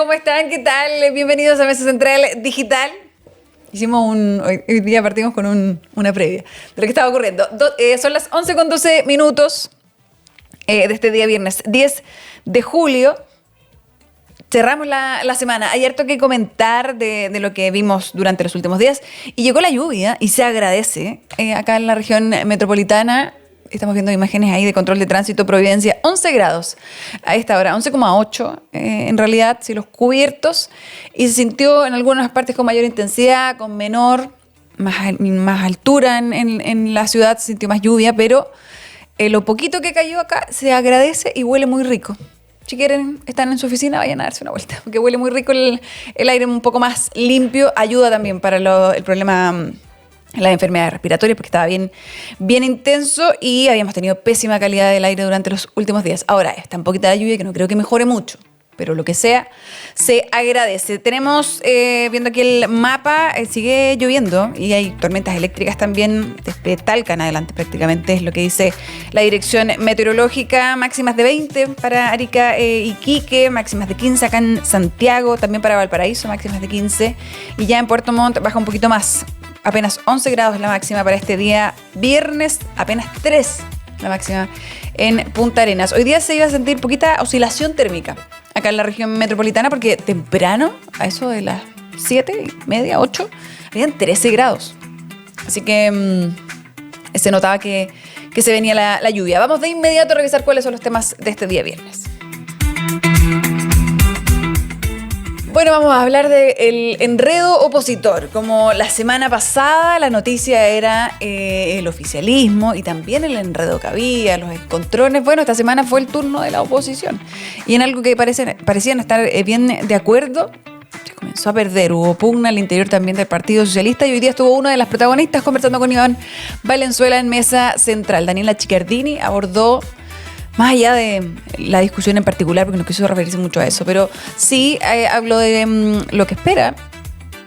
¿Cómo están? ¿Qué tal? Bienvenidos a Mesa Central Digital. Hoy día partimos con una previa de lo que estaba ocurriendo. Son las 11:12 de este día viernes 10 de julio. Cerramos la semana. Hay harto que comentar de lo que vimos durante los últimos días. Y llegó la lluvia y se agradece. Acá en la región metropolitana estamos viendo imágenes ahí de control de tránsito, Providencia, 11 grados a esta hora, 11,8 en realidad, cielos cubiertos. Y se sintió en algunas partes con mayor intensidad, con menor, más altura en la ciudad, se sintió más lluvia, pero lo poquito que cayó acá se agradece y huele muy rico. Si quieren, están en su oficina, vayan a darse una vuelta, porque huele muy rico el aire un poco más limpio. Ayuda también para el problema, las enfermedades respiratorias, porque estaba bien intenso y habíamos tenido pésima calidad del aire durante los últimos días. Ahora, está un poquito de lluvia que no creo que mejore mucho, pero lo que sea, se agradece. Tenemos, viendo aquí el mapa, sigue lloviendo y hay tormentas eléctricas también desde Talca en adelante prácticamente, es lo que dice la dirección meteorológica. Máximas de 20 para Arica y Iquique, máximas de 15 acá en Santiago, también para Valparaíso, máximas de 15, y ya en Puerto Montt baja un poquito más, apenas 11 grados la máxima para este día viernes, apenas 3 la máxima en Punta Arenas. Hoy día se iba a sentir poquita oscilación térmica acá en la región metropolitana, porque temprano, a eso de las 7:30, 8, habían 13 grados. Así que se notaba que se venía la lluvia. Vamos de inmediato a revisar cuáles son los temas de este día viernes. Bueno, vamos a hablar del enredo opositor. Como la semana pasada la noticia era el oficialismo y también el enredo que había, los encontrones. Bueno, esta semana fue el turno de la oposición. Y en algo que parecían estar bien de acuerdo, se comenzó a perder. Hubo pugna al interior también del Partido Socialista y hoy día estuvo una de las protagonistas conversando con Iván Valenzuela en Mesa Central. Daniela Chiquerdini abordó, más allá de la discusión en particular, porque no quiso referirse mucho a eso, pero sí habló de lo que espera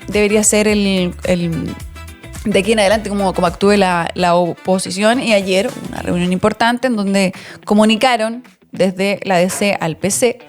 debería ser el de aquí en adelante, cómo actúe la oposición. Y ayer una reunión importante en donde comunicaron desde la DC al PC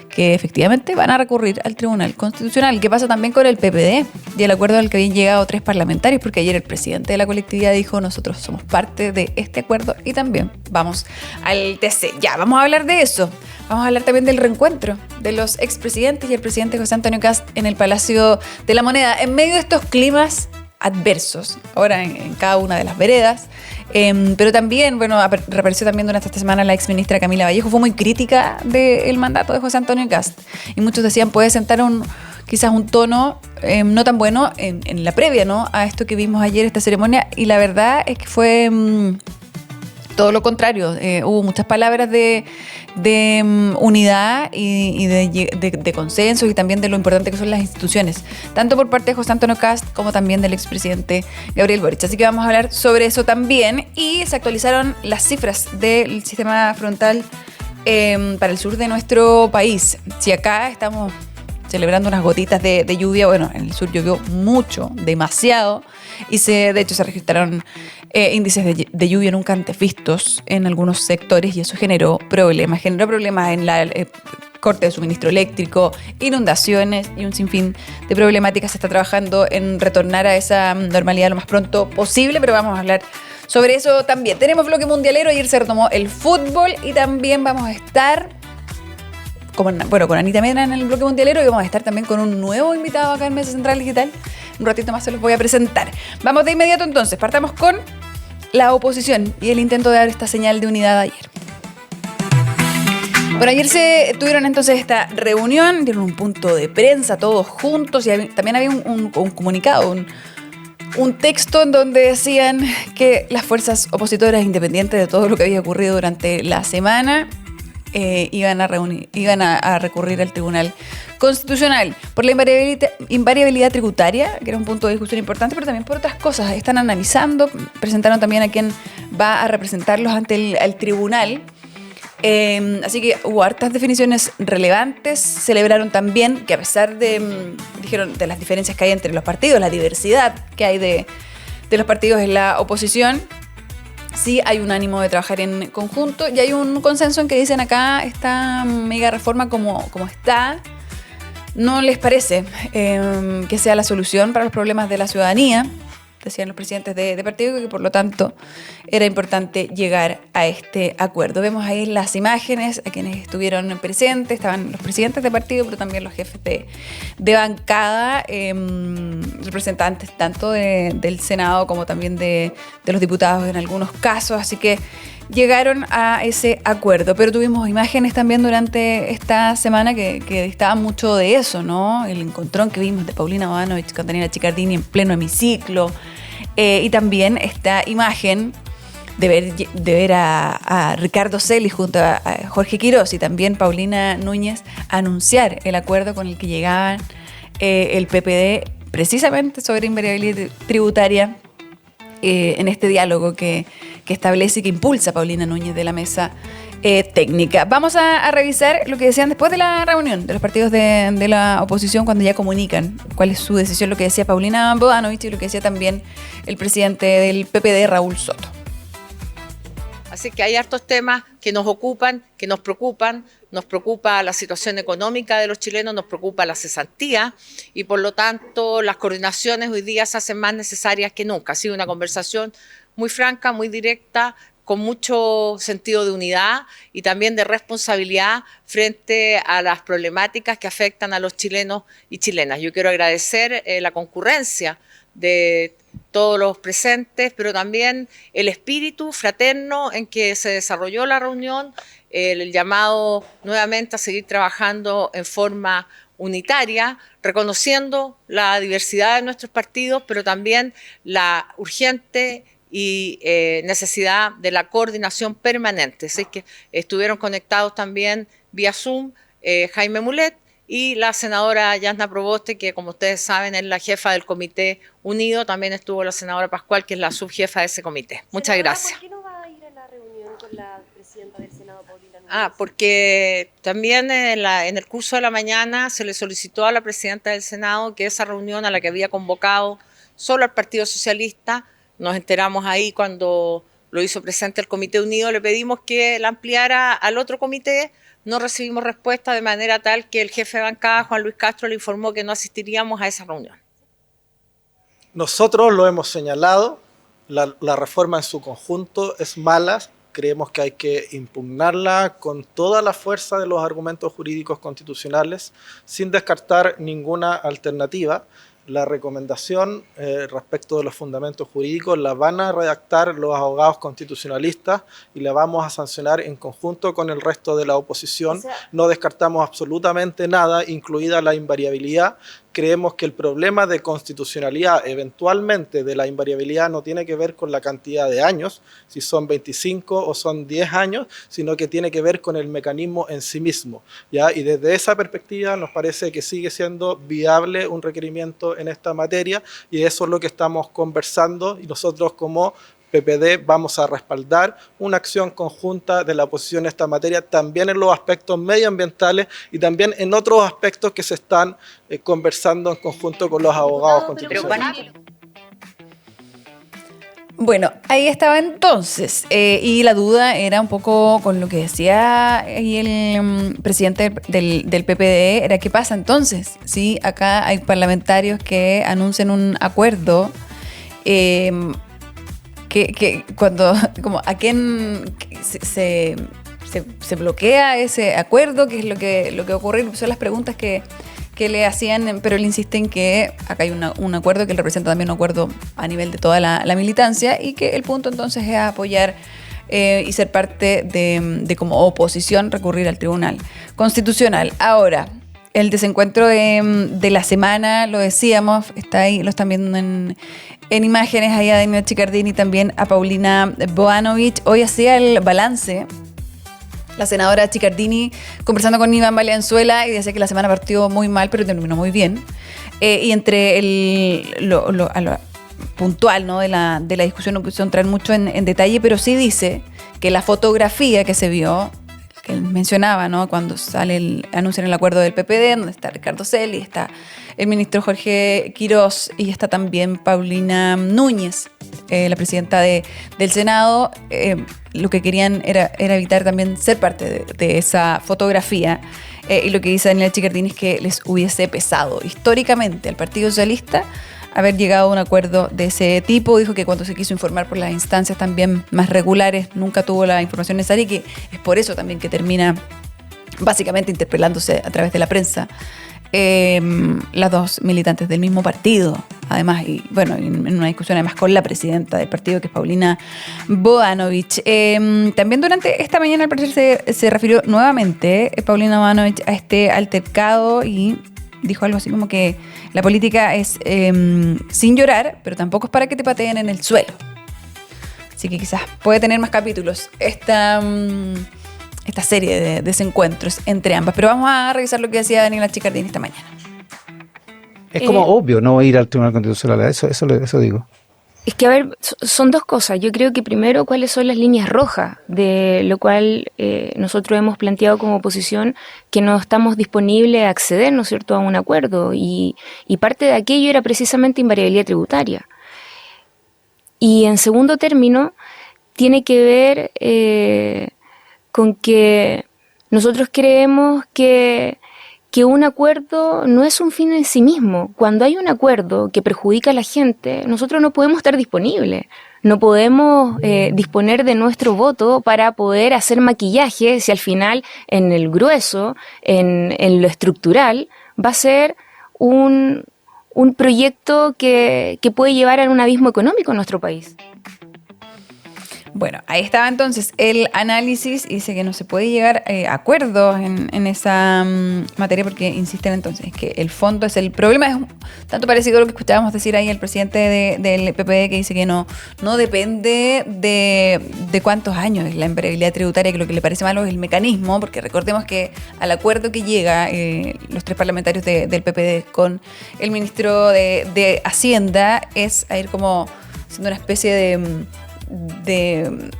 que efectivamente van a recurrir al Tribunal Constitucional. ¿Qué pasa también con el PPD y el acuerdo al que habían llegado 3 parlamentarios? Porque ayer el presidente de la colectividad dijo: nosotros somos parte de este acuerdo y también vamos al TC. Ya, vamos a hablar de eso. Vamos a hablar también del reencuentro de los expresidentes y el presidente José Antonio Kast en el Palacio de la Moneda, en medio de estos climas adversos, ahora en cada una de las veredas. Pero también, bueno, reapareció también durante esta semana la exministra Camila Vallejo. Fue muy crítica del mandato de José Antonio Kast y muchos decían puede sentar quizás un tono no tan bueno en la previa, ¿no?, a esto que vimos ayer, esta ceremonia, y la verdad es que fue todo lo contrario. Hubo muchas palabras de unidad y de consenso, y también de lo importante que son las instituciones, tanto por parte de José Antonio Kast como también del expresidente Gabriel Boric. Así que vamos a hablar sobre eso también. Y se actualizaron las cifras del sistema frontal para el sur de nuestro país. Si acá estamos celebrando unas gotitas de lluvia, bueno, en el sur llovió mucho, demasiado, y de hecho se registraron índices de lluvia nunca antes vistos en algunos sectores, y eso generó problemas en la corte de suministro eléctrico, inundaciones y un sinfín de problemáticas. Se está trabajando en retornar a esa normalidad lo más pronto posible, pero vamos a hablar sobre eso también. Tenemos bloque mundialero, ayer se retomó el fútbol y también vamos a estar con Anita Mena en el bloque mundialero, y vamos a estar también con un nuevo invitado acá en Mesa Central Digital. Un ratito más se los voy a presentar. Vamos de inmediato entonces, partamos con la oposición y el intento de dar esta señal de unidad ayer. Bueno, ayer se tuvieron entonces esta reunión, dieron un punto de prensa todos juntos, y también había un comunicado, un texto en donde decían que las fuerzas opositoras, independientes de todo lo que había ocurrido durante la semana, iban a recurrir al Tribunal Constitucional por la invariabilidad tributaria, que era un punto de discusión importante, pero también por otras cosas. Están analizando, presentaron también a quien va a representarlos ante el tribunal. Así que hubo hartas definiciones relevantes. Celebraron también que, a pesar dijeron, de las diferencias que hay entre los partidos, la diversidad que hay de los partidos en la oposición, sí hay un ánimo de trabajar en conjunto y hay un consenso en que dicen: acá esta mega reforma como está no les parece que sea la solución para los problemas de la ciudadanía, decían los presidentes de partido, y que por lo tanto era importante llegar a este acuerdo. Vemos ahí las imágenes a quienes estuvieron presentes, estaban los presidentes de partido, pero también los jefes de bancada, representantes tanto del Senado como también de los diputados en algunos casos, así que llegaron a ese acuerdo, pero tuvimos imágenes también durante esta semana que distaban mucho de eso, ¿no? El encontrón que vimos de Paulina Bodanovich con Daniela Chiccardini en pleno hemiciclo, y también esta imagen de ver a Ricardo Celis junto a Jorge Quirós y también Paulina Núñez anunciar el acuerdo con el que llegaban el PPD precisamente sobre invariabilidad tributaria, en este diálogo que establece y que impulsa Paulina Núñez de la mesa técnica. Vamos a revisar lo que decían después de la reunión de los partidos de la oposición, cuando ya comunican cuál es su decisión, lo que decía Paulina Bodanovich y lo que decía también el presidente del PPD, Raúl Soto. Así que hay hartos temas que nos ocupan, que nos preocupan. Nos preocupa la situación económica de los chilenos, nos preocupa la cesantía y por lo tanto las coordinaciones hoy día se hacen más necesarias que nunca. Ha sido una conversación muy franca, muy directa, con mucho sentido de unidad y también de responsabilidad frente a las problemáticas que afectan a los chilenos y chilenas. Yo quiero agradecer la concurrencia de todos los presentes, pero también el espíritu fraterno en que se desarrolló la reunión, el llamado nuevamente a seguir trabajando en forma unitaria, reconociendo la diversidad de nuestros partidos, pero también la urgente y necesidad de la coordinación permanente. Así que estuvieron conectados también vía Zoom Jaime Mulet y la senadora Yasna Proboste, que como ustedes saben es la jefa del Comité Unido. También estuvo la senadora Pascual, que es la subjefa de ese comité. Muchas gracias. ¿Por qué no va a ir a la reunión con la presidenta del Senado, Paulina Núñez? Porque también en el curso de la mañana se le solicitó a la presidenta del Senado que esa reunión a la que había convocado solo al Partido Socialista, nos enteramos ahí cuando lo hizo presente el Comité Unido, le pedimos que la ampliara al otro comité. No recibimos respuesta, de manera tal que el jefe de bancada, Juan Luis Castro, le informó que no asistiríamos a esa reunión. Nosotros lo hemos señalado, la reforma en su conjunto es mala, creemos que hay que impugnarla con toda la fuerza de los argumentos jurídicos constitucionales, sin descartar ninguna alternativa. La recomendación respecto de los fundamentos jurídicos la van a redactar los abogados constitucionalistas y la vamos a sancionar en conjunto con el resto de la oposición. No descartamos absolutamente nada, incluida la invariabilidad. Creemos que el problema de constitucionalidad, eventualmente de la invariabilidad, no tiene que ver con la cantidad de años, si son 25 o son 10 años, sino que tiene que ver con el mecanismo en sí mismo, ¿ya? Y desde esa perspectiva nos parece que sigue siendo viable un requerimiento en esta materia y eso es lo que estamos conversando y nosotros como PPD vamos a respaldar una acción conjunta de la oposición en esta materia, también en los aspectos medioambientales y también en otros aspectos que se están conversando en conjunto con los abogados constitucionales. Bueno, ahí estaba entonces, y la duda era un poco con lo que decía ahí el presidente del PPD, era qué pasa entonces, si acá hay parlamentarios que anuncian un acuerdo, que cuando, como a quién se bloquea ese acuerdo, qué es lo que ocurre, son las preguntas que le hacían, pero él insiste en que acá hay un acuerdo que él representa también un acuerdo a nivel de toda la militancia y que el punto entonces es apoyar y ser parte de como oposición recurrir al Tribunal Constitucional. Ahora, el desencuentro de la semana, lo decíamos, está ahí, lo están viendo en imágenes, ahí a Daniela Chiccardini y también a Paulina Bodanovich. Hoy hacía el balance la senadora Chiccardini conversando con Iván Valenzuela y decía que la semana partió muy mal, pero terminó muy bien. Y entre lo puntual, ¿no?, de la discusión no quiso entrar mucho en detalle, pero sí dice que la fotografía que se vio, él mencionaba, ¿no? Cuando anuncian el acuerdo del PPD, donde está Ricardo Celi, está el ministro Jorge Quirós y está también Paulina Núñez, la presidenta del Senado. Lo que querían era evitar también ser parte de esa fotografía. Y lo que dice Daniela Chickardini es que les hubiese pesado históricamente al Partido Socialista haber llegado a un acuerdo de ese tipo. Dijo que cuando se quiso informar por las instancias también más regulares nunca tuvo la información necesaria y que es por eso también que termina básicamente interpelándose a través de la prensa las dos militantes del mismo partido, además, y bueno, en una discusión además con la presidenta del partido, que es Paulina Bodanovich. También durante esta mañana al parecer se refirió nuevamente Paulina Bodanovich a este altercado y dijo algo así como que la política es sin llorar, pero tampoco es para que te pateen en el suelo. Así que quizás puede tener más capítulos esta serie de desencuentros entre ambas. Pero vamos a revisar lo que decía Daniela Chickardini esta mañana. Es como obvio no ir al Tribunal Constitucional, eso digo. Es que, a ver, son dos cosas. Yo creo que primero, cuáles son las líneas rojas, de lo cual nosotros hemos planteado como oposición que no estamos disponibles a acceder, ¿no es cierto?, a un acuerdo. Y parte de aquello era precisamente invariabilidad tributaria. Y en segundo término, tiene que ver con que nosotros creemos que un acuerdo no es un fin en sí mismo. Cuando hay un acuerdo que perjudica a la gente, nosotros no podemos estar disponibles. No podemos disponer de nuestro voto para poder hacer maquillaje si al final, en el grueso, en lo estructural, va a ser un proyecto que puede llevar a un abismo económico en nuestro país. Bueno, ahí estaba entonces el análisis y dice que no se puede llegar a acuerdos en esa materia porque insisten entonces que el fondo es el problema. Es tanto parecido a lo que escuchábamos decir ahí el presidente del PPD, que dice que no depende de cuántos años es la invariabilidad tributaria, que lo que le parece malo es el mecanismo, porque recordemos que al acuerdo que llega los tres parlamentarios del PPD con el ministro de Hacienda es a ir como siendo una especie de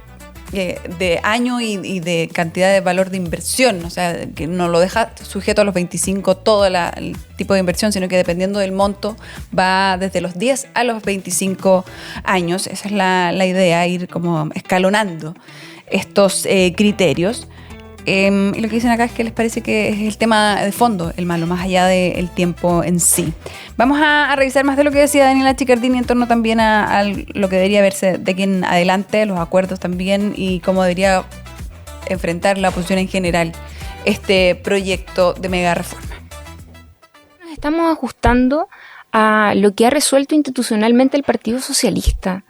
año y de cantidad de valor de inversión, o sea, que no lo deja sujeto a los 25 todo el tipo de inversión, sino que dependiendo del monto va desde los 10 a los 25 años. Esa es la idea, ir como escalonando estos criterios. Y lo que dicen acá es que les parece que es el tema de fondo el malo, más allá del tiempo en sí. Vamos a revisar más de lo que decía Daniela Chickardini en torno también a lo que debería verse de aquí en adelante, los acuerdos también, y cómo debería enfrentar la oposición en general este proyecto de mega reforma. Nos estamos ajustando a lo que ha resuelto institucionalmente el Partido Socialista.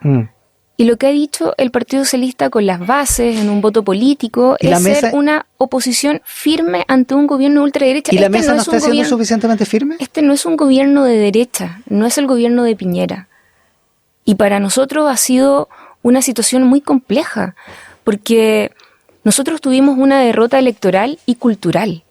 Y lo que ha dicho el Partido Socialista con las bases en un voto político es ser una oposición firme ante un gobierno de ultraderecha. ¿Y la mesa no está siendo suficientemente firme? Este no es un gobierno de derecha, no es el gobierno de Piñera. Y para nosotros ha sido una situación muy compleja, porque nosotros tuvimos una derrota electoral y cultural.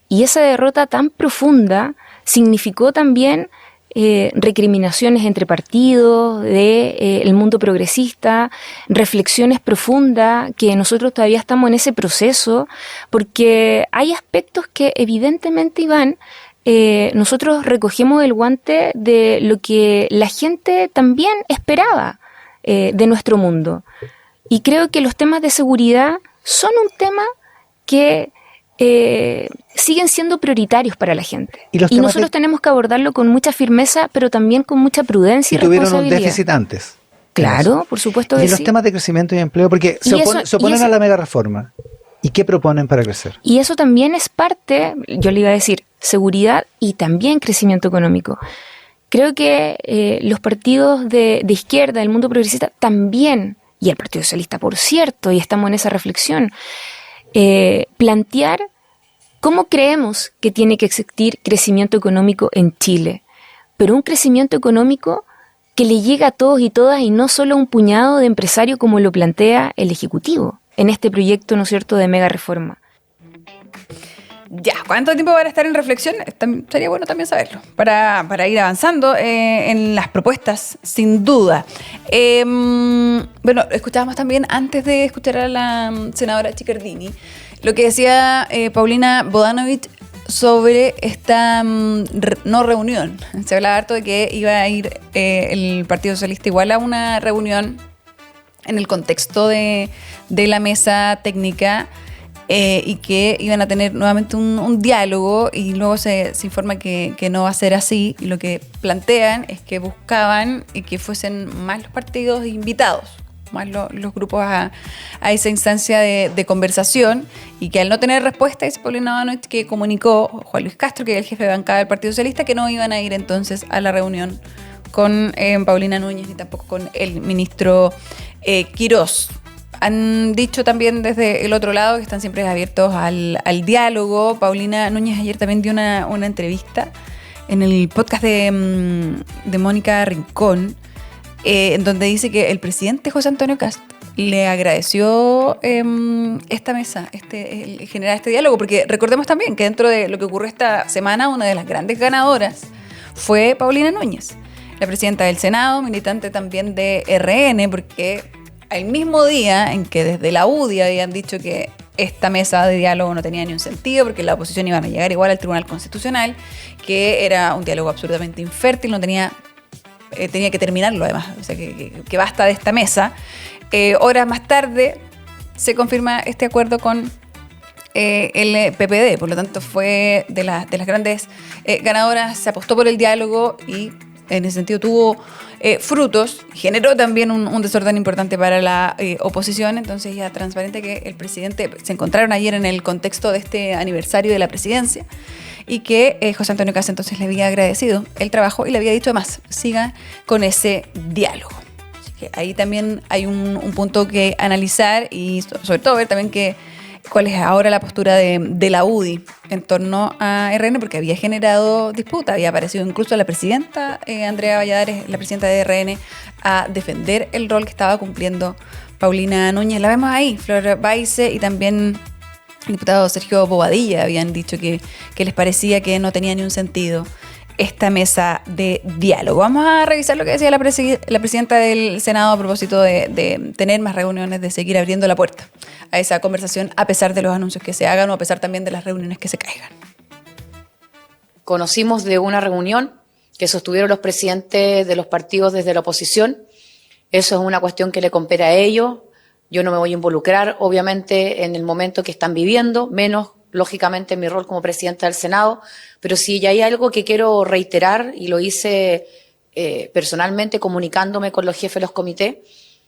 Y esa derrota tan profunda significó también recriminaciones entre partidos, el mundo progresista, reflexiones profundas, que nosotros todavía estamos en ese proceso, porque hay aspectos que evidentemente, Iván, nosotros recogemos el guante de lo que la gente también esperaba de nuestro mundo. Y creo que los temas de seguridad son un tema que siguen siendo prioritarios para la gente. Y nosotros tenemos que abordarlo con mucha firmeza, pero también con mucha prudencia y responsabilidad. Tuvieron un déficit antes. Claro, por supuesto que sí. Y los temas de crecimiento y empleo, porque se oponen a la mega reforma. ¿Y qué proponen para crecer? Y eso también es parte, yo le iba a decir, seguridad y también crecimiento económico. Creo que los partidos de izquierda, del mundo progresista, también, y el Partido Socialista, por cierto, y estamos en esa reflexión, plantear cómo creemos que tiene que existir crecimiento económico en Chile, pero un crecimiento económico que le llega a todos y todas y no solo a un puñado de empresarios como lo plantea el Ejecutivo en este proyecto, ¿no es cierto?, de mega reforma. Ya, ¿cuánto tiempo van a estar en reflexión? Sería bueno también saberlo, para ir avanzando en las propuestas, sin duda. Bueno, escuchábamos también, antes de escuchar a la senadora Chickardini, lo que decía Paulina Bodanovich sobre esta no reunión. Se hablaba harto de que iba a ir el Partido Socialista igual a una reunión en el contexto de la mesa técnica y que iban a tener nuevamente un diálogo, y luego se informa que no va a ser así, y lo que plantean es que buscaban que fuesen más los partidos invitados, más los grupos a esa instancia de conversación, y que al no tener respuesta, dice Paulina Bodanovich, que comunicó Juan Luis Castro, que es el jefe de bancada del Partido Socialista, que no iban a ir entonces a la reunión con Paulina Núñez ni tampoco con el ministro Quirós. Han dicho también desde el otro lado que están siempre abiertos al diálogo. Paulina Núñez ayer también dio una entrevista en el podcast de Mónica Rincón, en donde dice que el presidente José Antonio Kast le agradeció esta mesa, generar este diálogo, porque recordemos también que dentro de lo que ocurrió esta semana, una de las grandes ganadoras fue Paulina Núñez, la presidenta del Senado, militante también de RN, porque al mismo día en que desde la UDI habían dicho que esta mesa de diálogo no tenía ni un sentido, porque la oposición iba a llegar igual al Tribunal Constitucional, que era un diálogo absolutamente infértil, no tenía que terminarlo además, o sea que basta de esta mesa. Horas más tarde se confirma este acuerdo con el PPD, por lo tanto fue de las grandes ganadoras, se apostó por el diálogo y en ese sentido tuvo frutos, generó también un desorden importante para la oposición. Entonces ya transparente que el presidente se encontraron ayer en el contexto de este aniversario de la presidencia, y que José Antonio Kast entonces le había agradecido el trabajo y le había dicho además, siga con ese diálogo. Así que ahí también hay un punto que analizar, y sobre todo ver también cuál es ahora la postura de la UDI en torno a RN, porque había generado disputa, había aparecido incluso la presidenta Andrea Valladares, la presidenta de RN, a defender el rol que estaba cumpliendo Paulina Núñez. La vemos ahí, Flor Baize y también el diputado Sergio Bobadilla habían dicho que les parecía que no tenía ni un sentido esta mesa de diálogo. Vamos a revisar lo que decía la presidenta del Senado a propósito de tener más reuniones, de seguir abriendo la puerta a esa conversación a pesar de los anuncios que se hagan o a pesar también de las reuniones que se caigan. Conocimos de una reunión que sostuvieron los presidentes de los partidos desde la oposición. Eso es una cuestión que le compete a ellos. Yo no me voy a involucrar, obviamente, en el momento que están viviendo, menos lógicamente en mi rol como presidenta del Senado, pero sí ya hay algo que quiero reiterar, y lo hice personalmente comunicándome con los jefes de los comités,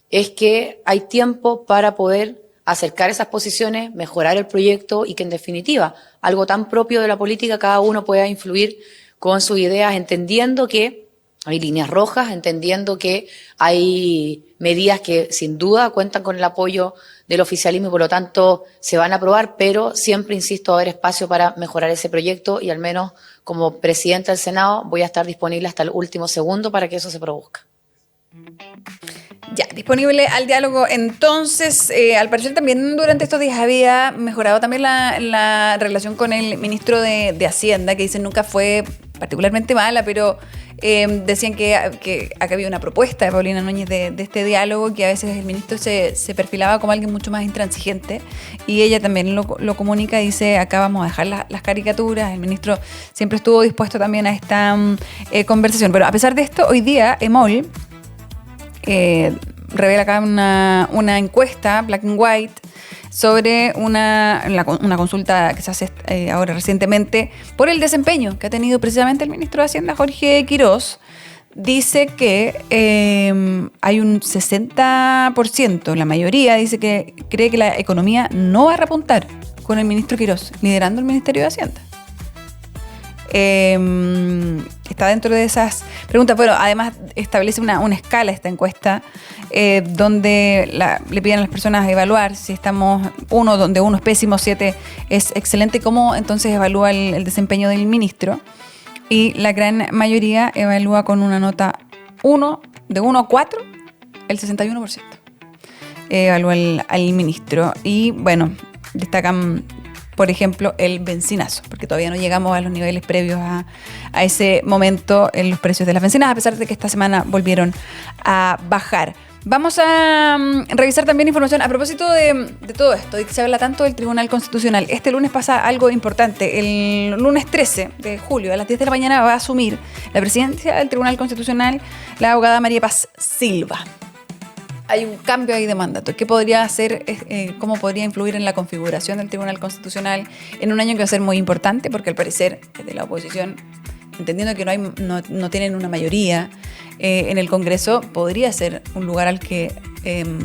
es que hay tiempo para poder acercar esas posiciones, mejorar el proyecto, y que en definitiva, algo tan propio de la política, cada uno pueda influir con sus ideas, entendiendo que hay líneas rojas, entendiendo que hay medidas que sin duda cuentan con el apoyo del oficialismo y por lo tanto se van a aprobar, pero siempre, insisto, va a haber espacio para mejorar ese proyecto, y al menos como presidenta del Senado voy a estar disponible hasta el último segundo para que eso se produzca. Ya, disponible al diálogo. Entonces, al parecer también durante estos días había mejorado también la relación con el ministro de Hacienda, que dicen nunca fue particularmente mala, pero decían que acá había una propuesta de Paulina Núñez de este diálogo, que a veces el ministro se perfilaba como alguien mucho más intransigente, y ella también lo comunica, dice acá vamos a dejar las caricaturas. El ministro siempre estuvo dispuesto también a esta conversación. Pero a pesar de esto, hoy día EMOL revela acá una encuesta Black and White sobre una consulta que se hace ahora recientemente por el desempeño que ha tenido precisamente el ministro de Hacienda, Jorge Quirós. Dice que hay un 60%, la mayoría dice que cree que la economía no va a repuntar con el ministro Quirós liderando el Ministerio de Hacienda. Está dentro de esas preguntas. Bueno, además establece una escala esta encuesta donde le piden a las personas evaluar si estamos donde 1 es pésimo, 7 es excelente, cómo entonces evalúa el desempeño del ministro, y la gran mayoría evalúa con una nota 1, de 1 a 4, el 61% evalúa al ministro. Y bueno, destacan por ejemplo, el bencinazo, porque todavía no llegamos a los niveles previos a ese momento en los precios de las bencinas, a pesar de que esta semana volvieron a bajar. Vamos a revisar también información a propósito de todo esto, y que se habla tanto del Tribunal Constitucional. Este lunes pasa algo importante. El lunes 13 de julio a las 10 de la mañana va a asumir la presidencia del Tribunal Constitucional la abogada María Paz Silva. Hay un cambio ahí de mandato. ¿Qué podría hacer? ¿Cómo podría influir en la configuración del Tribunal Constitucional en un año que va a ser muy importante? Porque al parecer, desde la oposición, entendiendo que no tienen una mayoría en el Congreso, podría ser un lugar al que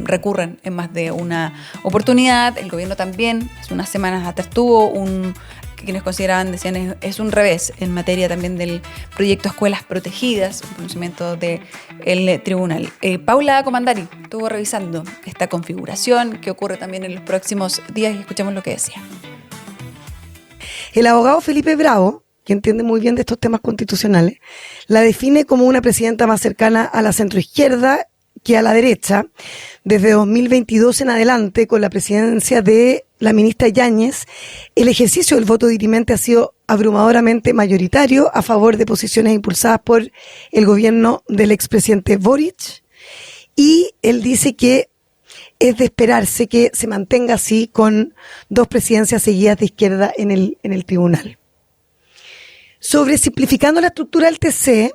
recurran en más de una oportunidad. El gobierno también, hace unas semanas atrás tuvo que quienes consideraban, decían, es un revés en materia también del proyecto Escuelas Protegidas, un conocimiento del tribunal. Paula Comandari estuvo revisando esta configuración, qué ocurre también en los próximos días, y escuchemos lo que decía. El abogado Felipe Bravo, que entiende muy bien de estos temas constitucionales, la define como una presidenta más cercana a la centroizquierda que a la derecha, desde 2022 en adelante, con la presidencia de la ministra Yáñez. El ejercicio del voto dirimente ha sido abrumadoramente mayoritario a favor de posiciones impulsadas por el gobierno del expresidente Boric, y él dice que es de esperarse que se mantenga así con 2 presidencias seguidas de izquierda en el tribunal. Sobre simplificando la estructura del TC,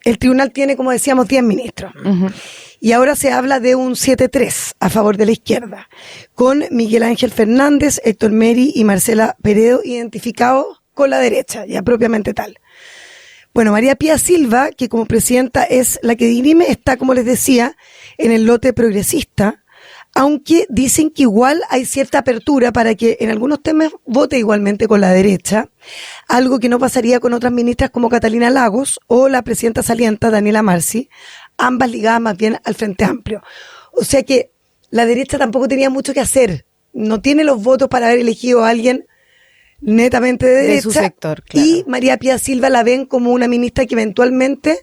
el tribunal tiene, como decíamos, 10 ministros. Uh-huh. Y ahora se habla de un 7-3 a favor de la izquierda, con Miguel Ángel Fernández, Héctor Meri y Marcela Peredo identificados con la derecha, ya propiamente tal. Bueno, María Pía Silva, que como presidenta es la que dirime, está, como les decía, en el lote progresista, aunque dicen que igual hay cierta apertura para que en algunos temas vote igualmente con la derecha, algo que no pasaría con otras ministras como Catalina Lagos o la presidenta saliente Daniela Marci, ambas ligadas más bien al Frente Amplio. O sea que la derecha tampoco tenía mucho que hacer, no tiene los votos para haber elegido a alguien netamente de derecha, su sector, claro. Y María Pía Silva la ven como una ministra que eventualmente,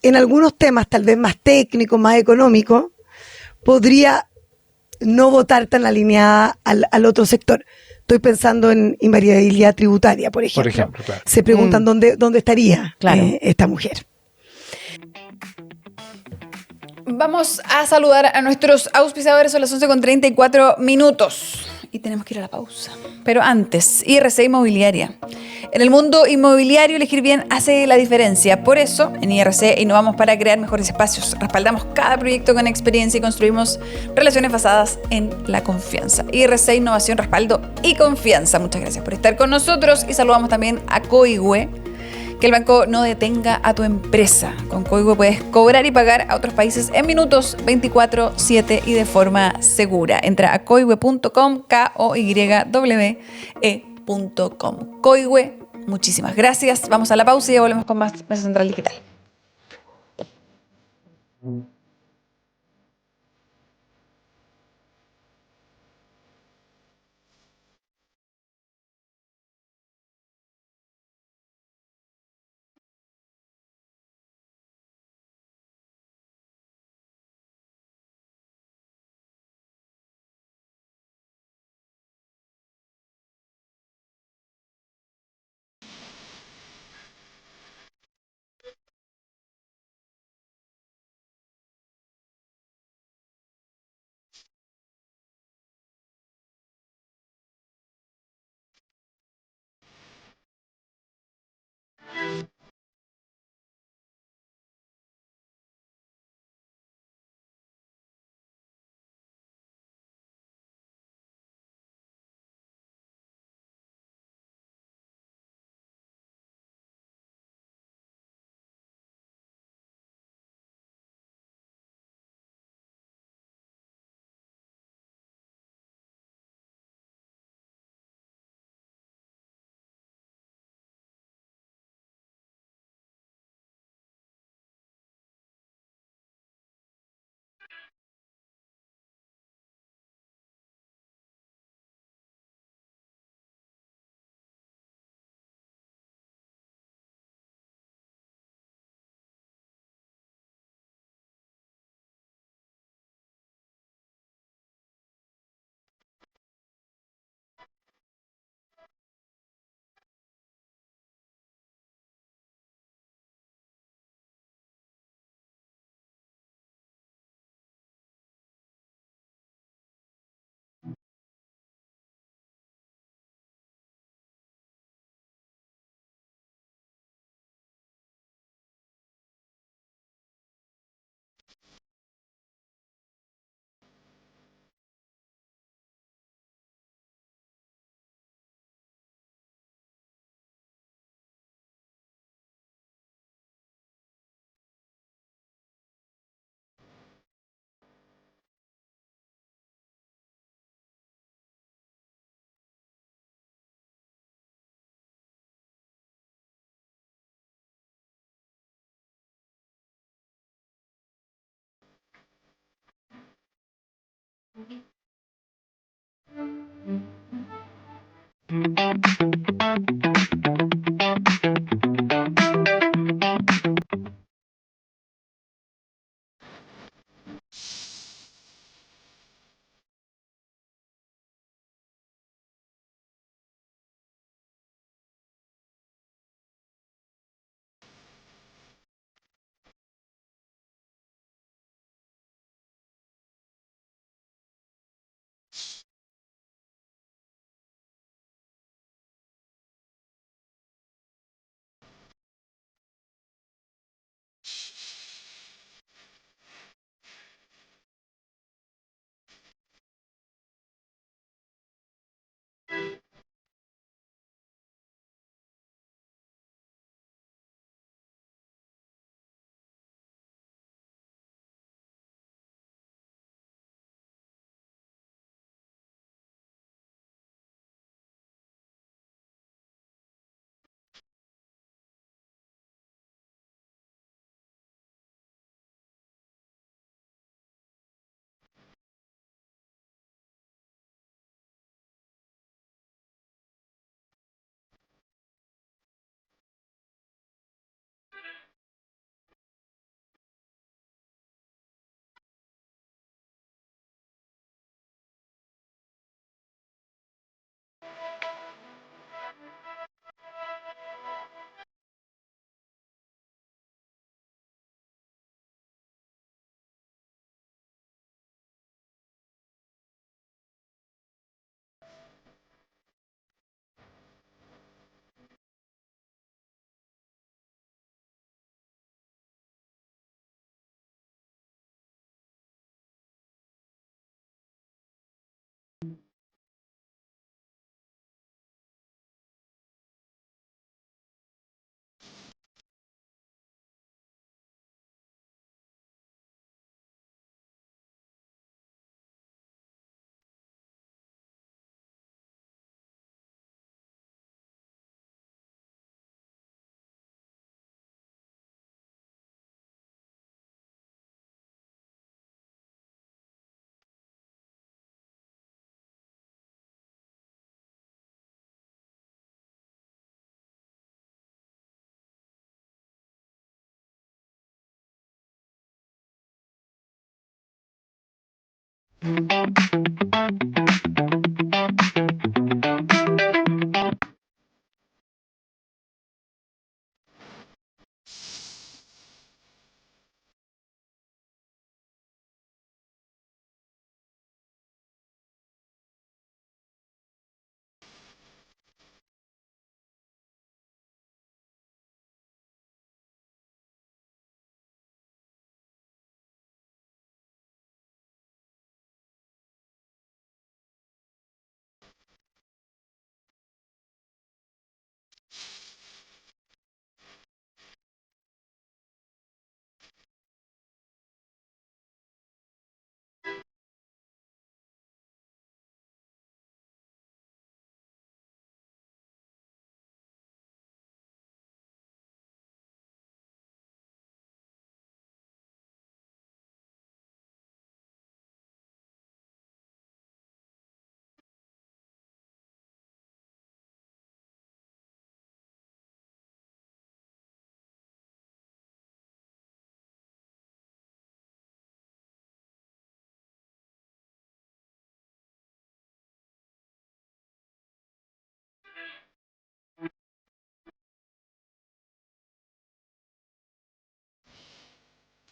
en algunos temas tal vez más técnicos, más económicos, podría no votar tan alineada al otro sector. Estoy pensando en invariabilidad tributaria, por ejemplo. Claro. Se preguntan dónde estaría esta mujer. Vamos a saludar a nuestros auspiciadores, son las 11:34 y tenemos que ir a la pausa. Pero antes, IRC Inmobiliaria. En el mundo inmobiliario, elegir bien hace la diferencia. Por eso, en IRC innovamos para crear mejores espacios. Respaldamos cada proyecto con experiencia y construimos relaciones basadas en la confianza. IRC, innovación, respaldo y confianza. Muchas gracias por estar con nosotros y saludamos también a Coihue. Que el banco no detenga a tu empresa. Con Coihue puedes cobrar y pagar a otros países en minutos, 24/7 y de forma segura. Entra a coihue.com, koywe.com. Coihue, muchísimas gracias. Vamos a la pausa y ya volvemos con más Mesa Central Digital.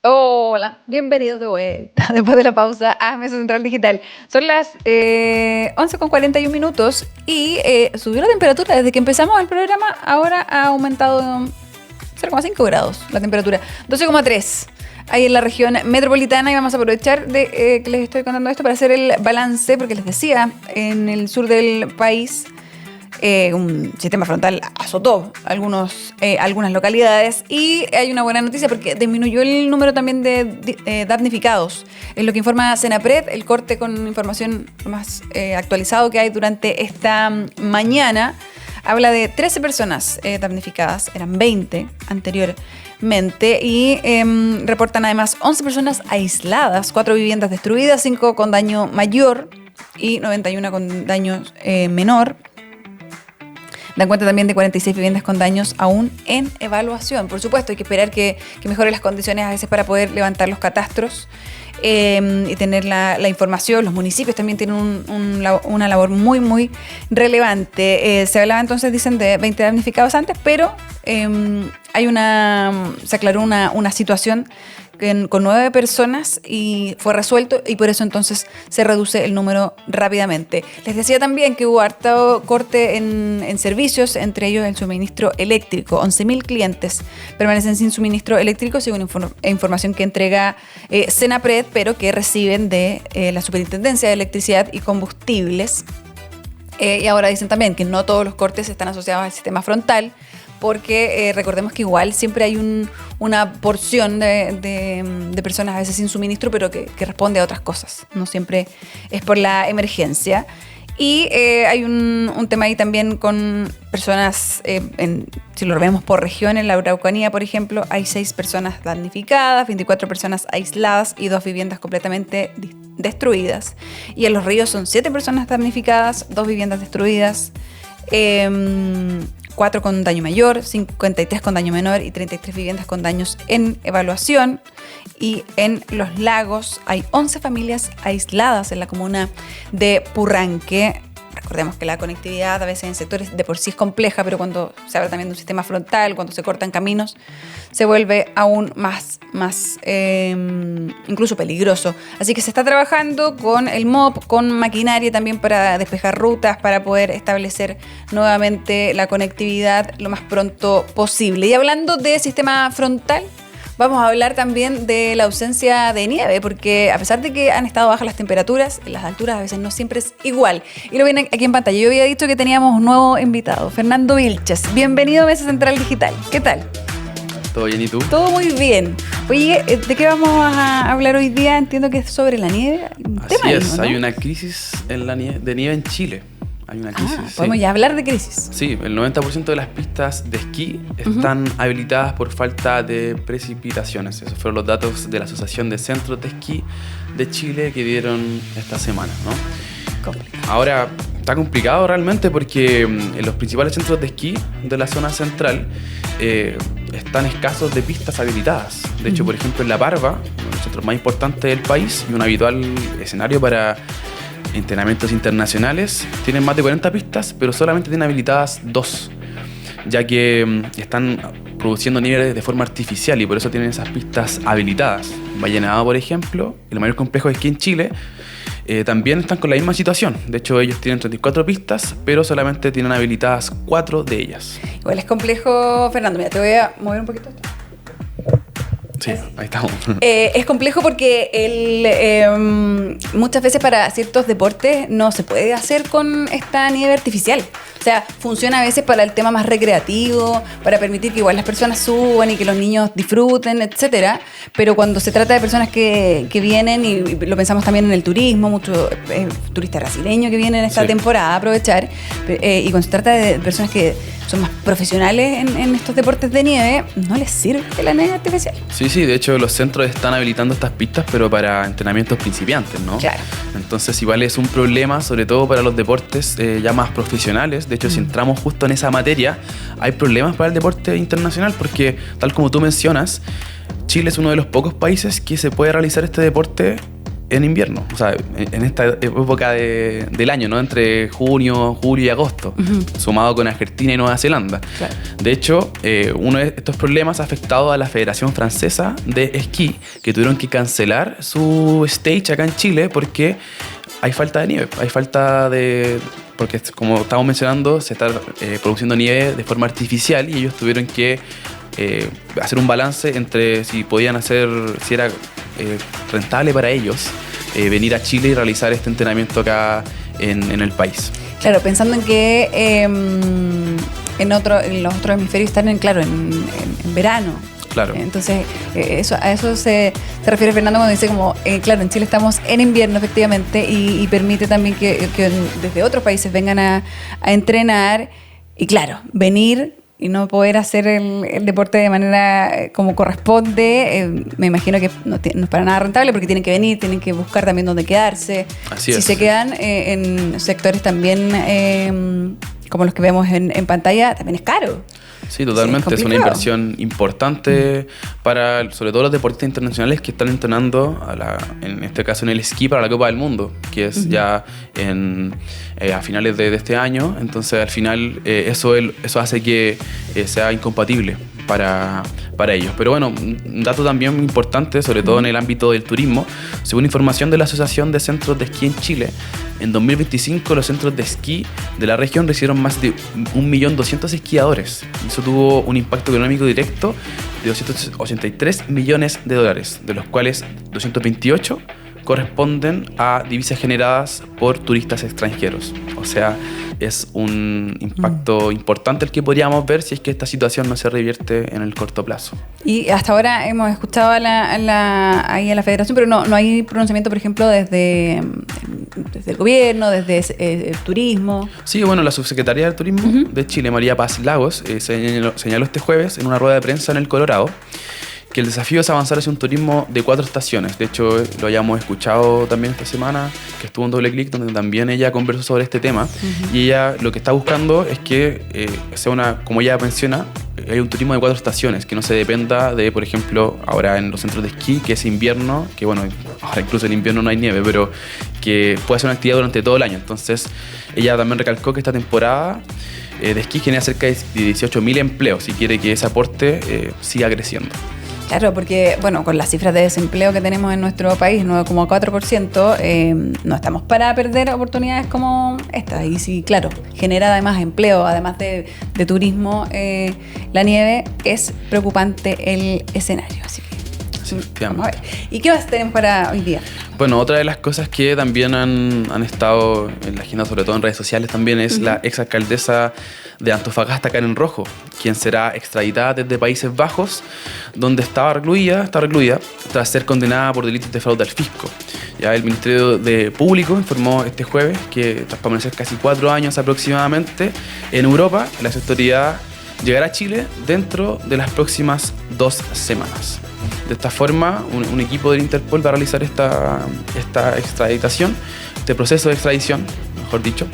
Hola, bienvenidos de vuelta después de la pausa a Mesa Central Digital. Son las 11:41 minutos y subió la temperatura desde que empezamos el programa. Ahora ha aumentado 0,5 grados la temperatura, 12,3 ahí en la región metropolitana, y vamos a aprovechar de que les estoy contando esto para hacer el balance, porque les decía, en el sur del país un sistema frontal azotó algunas localidades, y hay una buena noticia porque disminuyó el número también de damnificados. Es lo que informa Senapred, el corte con información más actualizado que hay durante esta mañana. Habla de 13 personas damnificadas, eran 20 anteriormente, y reportan además 11 personas aisladas, 4 viviendas destruidas, 5 con daño mayor y 91 con daño menor. Dan cuenta también de 46 viviendas con daños aún en evaluación. Por supuesto, hay que esperar que mejore las condiciones a veces para poder levantar los catastros y tener la información. Los municipios también tienen una labor muy, muy relevante. Se hablaba entonces, dicen, de 20 damnificados antes, pero se aclaró una situación con 9 personas y fue resuelto, y por eso entonces se reduce el número rápidamente. Les decía también que hubo harto corte en servicios, entre ellos el suministro eléctrico. 11.000 clientes permanecen sin suministro eléctrico, según información que entrega Senapred, pero que reciben de la Superintendencia de Electricidad y Combustibles. Y ahora dicen también que no todos los cortes están asociados al sistema frontal, porque recordemos que igual siempre hay una porción de personas a veces sin suministro, pero que responde a otras cosas. No siempre es por la emergencia. Y hay un tema ahí también con personas, si lo vemos por región, en la Araucanía, por ejemplo, hay 6 personas damnificadas, 24 personas aisladas y 2 viviendas completamente destruidas. Y en los ríos son 7 personas damnificadas, 2 viviendas destruidas, 4 con daño mayor, 53 con daño menor y 33 viviendas con daños en evaluación. Y en Los Lagos hay 11 familias aisladas en la comuna de Purranque. Recordemos que la conectividad a veces en sectores de por sí es compleja, pero cuando se habla también de un sistema frontal, cuando se cortan caminos, se vuelve aún más incluso peligroso. Así que se está trabajando con el MOP, con maquinaria también para despejar rutas, para poder establecer nuevamente la conectividad lo más pronto posible. Y hablando de sistema frontal, vamos a hablar también de la ausencia de nieve, porque a pesar de que han estado bajas las temperaturas, las alturas a veces no siempre es igual. Y lo ven aquí en pantalla. Yo había dicho que teníamos un nuevo invitado, Fernando Vilches. Bienvenido a Mesa Central Digital. ¿Qué tal? ¿Todo bien y tú? Todo muy bien. Oye, ¿de qué vamos a hablar hoy día? Entiendo que es sobre la nieve. Así es, ¿no? Hay una crisis de nieve en Chile. Hay una crisis. Podemos ya hablar de crisis. Sí, el 90% de las pistas de esquí están habilitadas por falta de precipitaciones. Esos fueron los datos de la Asociación de Centros de Esquí de Chile que dieron esta semana, ¿no? Complicado. Ahora, está complicado realmente porque en los principales centros de esquí de la zona central están escasos de pistas habilitadas. De hecho, por ejemplo, en La Parva, uno de los centros más importantes del país y un habitual escenario para entrenamientos internacionales, tienen más de 40 pistas, pero solamente tienen habilitadas 2, ya que están produciendo nieve de forma artificial y por eso tienen esas pistas habilitadas. Valle Nevado, por ejemplo, el mayor complejo de esquí en Chile, también están con la misma situación. De hecho, ellos tienen 34 pistas, pero solamente tienen habilitadas 4 de ellas. Igual es complejo, Fernando. Mira, te voy a mover un poquito esto. Sí, ahí estamos. Es complejo porque muchas veces para ciertos deportes no se puede hacer con esta nieve artificial. O sea, funciona a veces para el tema más recreativo, para permitir que igual las personas suban y que los niños disfruten, etcétera. Pero cuando se trata de personas que vienen, y lo pensamos también en el turismo, mucho turista brasileño que viene en esta temporada a aprovechar, y cuando se trata de personas que son más profesionales en estos deportes de nieve, no les sirve la nieve artificial. Sí, de hecho los centros están habilitando estas pistas, pero para entrenamientos principiantes, ¿no? Claro. Entonces igual es un problema, sobre todo para los deportes ya más profesionales. De hecho, si entramos justo en esa materia, hay problemas para el deporte internacional, porque tal como tú mencionas, Chile es uno de los pocos países que se puede realizar este deporte en invierno, o sea, en esta época del año, ¿no? Entre junio, julio y agosto, sumado con Argentina y Nueva Zelanda. Claro. De hecho, uno de estos problemas ha afectado a la Federación Francesa de Esquí, que tuvieron que cancelar su stage acá en Chile porque hay falta de nieve, porque como estamos mencionando, se está produciendo nieve de forma artificial y ellos tuvieron que hacer un balance entre si era rentable para ellos venir a Chile y realizar este entrenamiento acá en el país. Claro, pensando en que en los otros hemisferios están en verano. Claro. Entonces, a eso se refiere Fernando cuando dice como, claro, en Chile estamos en invierno efectivamente y permite también que desde otros países vengan a entrenar y claro, venir y no poder hacer el deporte de manera como corresponde, me imagino que no es para nada rentable porque tienen que venir, tienen que buscar también dónde quedarse. Así es. Si se quedan en sectores también como los que vemos en pantalla, también es caro. Sí, totalmente. Sí, es una inversión importante para, sobre todo, los deportistas internacionales que están entrenando, en este caso en el esquí, para la Copa del Mundo, que es ya a finales de este año. Entonces, al final, eso hace que sea incompatible para ellos. Pero bueno, un dato también importante, sobre todo en el ámbito del turismo, según información de la Asociación de Centros de Esquí en Chile, en 2025 los centros de esquí de la región recibieron más de 1.200.000 esquiadores. Eso tuvo un impacto económico directo de 283 millones de dólares, de los cuales 228 corresponden a divisas generadas por turistas extranjeros. O sea, es un impacto importante el que podríamos ver si es que esta situación no se revierte en el corto plazo. Y hasta ahora hemos escuchado ahí a la federación, pero no hay pronunciamiento, por ejemplo, desde el gobierno, desde el turismo. Sí, bueno, la subsecretaria del Turismo de Chile, María Paz Lagos, señaló este jueves en una rueda de prensa en el Colorado que el desafío es avanzar hacia un turismo de 4 estaciones. De hecho, lo hayamos escuchado también esta semana, que estuvo en Doble Clic, donde también ella conversó sobre este tema. Y ella lo que está buscando es que sea como ella menciona, hay un turismo de 4 estaciones, que no se dependa de, por ejemplo, ahora en los centros de esquí, que es invierno, que bueno, ahora incluso en invierno no hay nieve, pero que puede ser una actividad durante todo el año. Entonces, ella también recalcó que esta temporada de esquí genera cerca de 18.000 empleos y quiere que ese aporte siga creciendo. Claro, porque bueno, con las cifras de desempleo que tenemos en nuestro país, 9,4%, no estamos para perder oportunidades como esta. Y sí, claro, genera además empleo, además de turismo, la nieve, es preocupante el escenario. Así que vamos a ver. ¿Y qué más tenemos para hoy día? Bueno, otra de las cosas que también han estado en la agenda, sobre todo en redes sociales también, es la exalcaldesa de Antofagasta, Karen Rojo, quien será extraditada desde Países Bajos, donde está recluida tras ser condenada por delitos de fraude al fisco. Ya el Ministerio de Público informó este jueves que tras permanecer casi 4 años aproximadamente en Europa, la autoridad llegará a Chile dentro de las próximas 2 semanas. De esta forma, un equipo del Interpol va a realizar esta extraditación, este proceso de extradición, mejor dicho.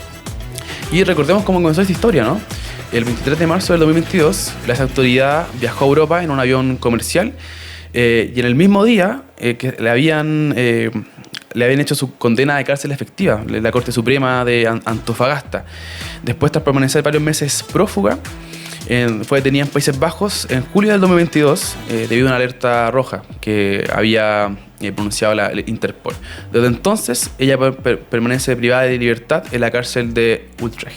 Y recordemos cómo comenzó esta historia, ¿no? El 23 de marzo del 2022, la autoridad viajó a Europa en un avión comercial y en el mismo día que le habían hecho su condena de cárcel efectiva, la Corte Suprema de Antofagasta. Después, tras permanecer varios meses prófuga, fue detenida en Países Bajos en julio del 2022 debido a una alerta roja que había pronunciado la Interpol. Desde entonces, ella permanece privada de libertad en la cárcel de Utrecht.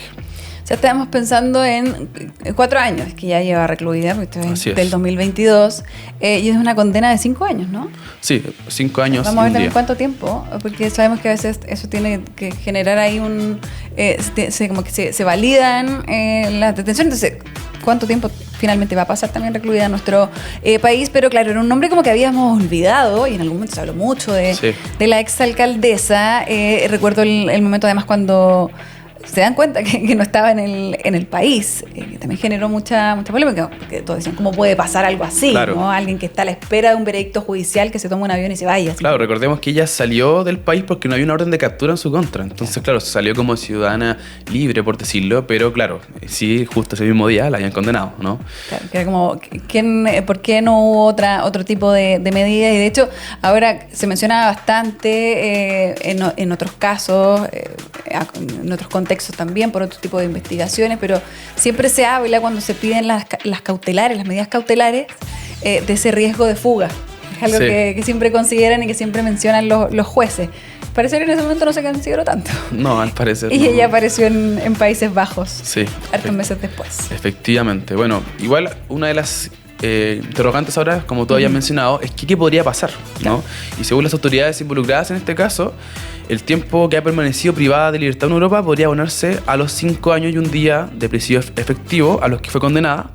Ya estábamos pensando en 4 años que ya lleva recluida, porque esto es del 2022, y es una condena de 5 años, ¿no? Sí, 5 años. Vamos a ver también cuánto tiempo, porque sabemos que a veces eso tiene que generar ahí como que se validan las detenciones. Entonces, ¿cuánto tiempo finalmente va a pasar también recluida en nuestro país? Pero claro, era un nombre como que habíamos olvidado, y en algún momento se habló mucho de la exalcaldesa. Recuerdo el momento además cuando se dan cuenta que no estaba en el país, que también generó mucha polémica, porque todos decían, ¿cómo puede pasar algo así? Claro. ¿No? Alguien que está a la espera de un veredicto judicial, que se toma un avión y se vaya. Claro, recordemos que ella salió del país porque no había una orden de captura en su contra. Entonces, claro, salió como ciudadana libre, por decirlo, pero claro, sí, justo ese mismo día la habían condenado, ¿no? Claro, que era como, ¿por qué no hubo otro tipo de medidas? Y de hecho, ahora se menciona bastante en otros casos, en otros contextos también, por otro tipo de investigaciones, pero siempre se habla cuando se piden las cautelares, las medidas cautelares, de ese riesgo de fuga. Es algo que siempre consideran y que siempre mencionan los jueces. Parece que en ese momento no se consideró tanto. No, al parecer y no. ella apareció en Países Bajos, sí, hartos meses después. Efectivamente. Bueno, igual una de las interrogantes ahora, como tú habías mencionado, es qué podría pasar, ¿no? Y según las autoridades involucradas en este caso, el tiempo que ha permanecido privada de libertad en Europa podría abonarse a los 5 años y 1 día de presidio efectivo a los que fue condenada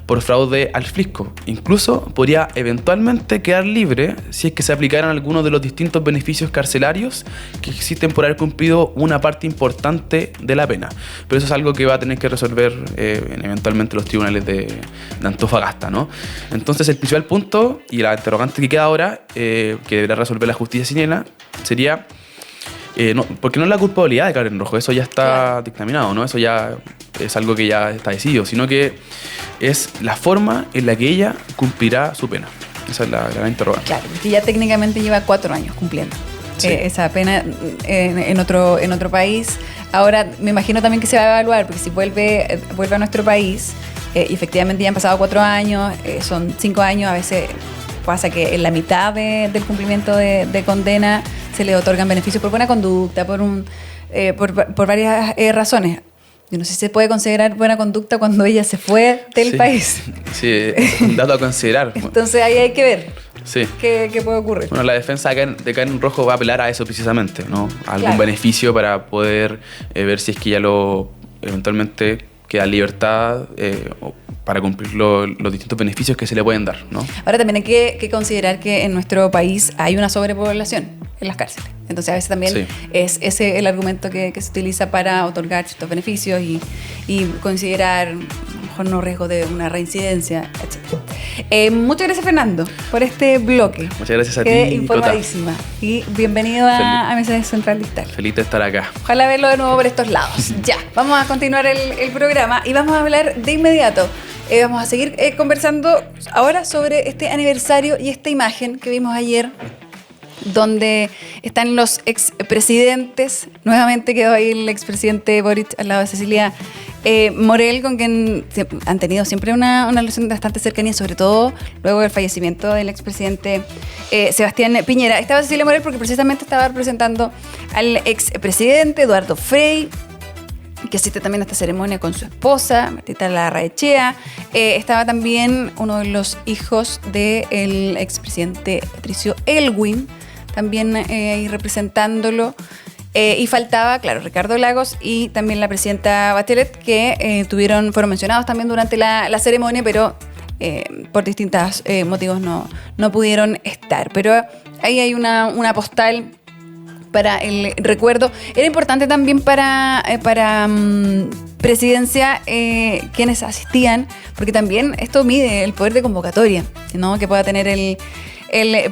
por fraude al fisco. Incluso podría eventualmente quedar libre si es que se aplicaran algunos de los distintos beneficios carcelarios que existen por haber cumplido una parte importante de la pena. Pero eso es algo que va a tener que resolver eventualmente los tribunales de Antofagasta, ¿no? Entonces, el principal punto y la interrogante que queda ahora, que deberá resolver la justicia chilena, sería porque no es la culpabilidad de Karen Rojo, eso ya está dictaminado, ¿no? Eso ya es algo que ya está decidido, sino que es la forma en la que ella cumplirá su pena. Esa es la gran interrogante. Claro, porque ya técnicamente lleva 4 años cumpliendo Sí. esa pena en otro país. Ahora, me imagino también que se va a evaluar, porque si vuelve a nuestro país, y efectivamente ya han pasado 4 años, son 5 años, a veces pasa que en la mitad del cumplimiento de condena se le otorgan beneficios por buena conducta, por varias razones. Yo no sé si se puede considerar buena conducta cuando ella se fue del Sí. país. Sí, es un dato a considerar. Entonces ahí hay que ver Sí. qué puede ocurrir. Bueno, la defensa de Karen Rojo va a apelar a eso precisamente, ¿no? A algún Claro. beneficio para poder ver si es que ya eventualmente queda en libertad o para cumplir los distintos beneficios que se le pueden dar, ¿no? Ahora también hay que considerar que en nuestro país hay una sobrepoblación en las cárceles. Entonces a veces también Sí. es ese el argumento que se utiliza para otorgar ciertos beneficios y considerar a lo mejor no riesgo de una reincidencia, etc. Muchas gracias, Fernando, por este bloque. Muchas gracias a Quedé ti, informadísima. Y bienvenido a Mesa Central Digital. Feliz de estar acá. Ojalá verlo de nuevo por estos lados. Ya, vamos a continuar el programa y vamos a hablar de inmediato. Vamos a seguir conversando ahora sobre este aniversario y esta imagen que vimos ayer, donde están los expresidentes. Nuevamente quedó ahí el expresidente Boric al lado de Cecilia Morel, con quien han tenido siempre una relación de bastante cercanía, sobre todo luego del fallecimiento del expresidente Sebastián Piñera. Estaba Cecilia Morel porque precisamente estaba representando al expresidente Eduardo Frei, que asiste también a esta ceremonia con su esposa, Martita Larraechea. Estaba también uno de los hijos del expresidente Patricio Elwin, también ahí representándolo. Y faltaba, claro, Ricardo Lagos y también la presidenta Bachelet, que fueron mencionados también durante la ceremonia, pero por distintos motivos no pudieron estar. Pero ahí hay una postal para el recuerdo. Era importante también para presidencia quienes asistían, porque también esto mide el poder de convocatoria, ¿no?, que pueda tener el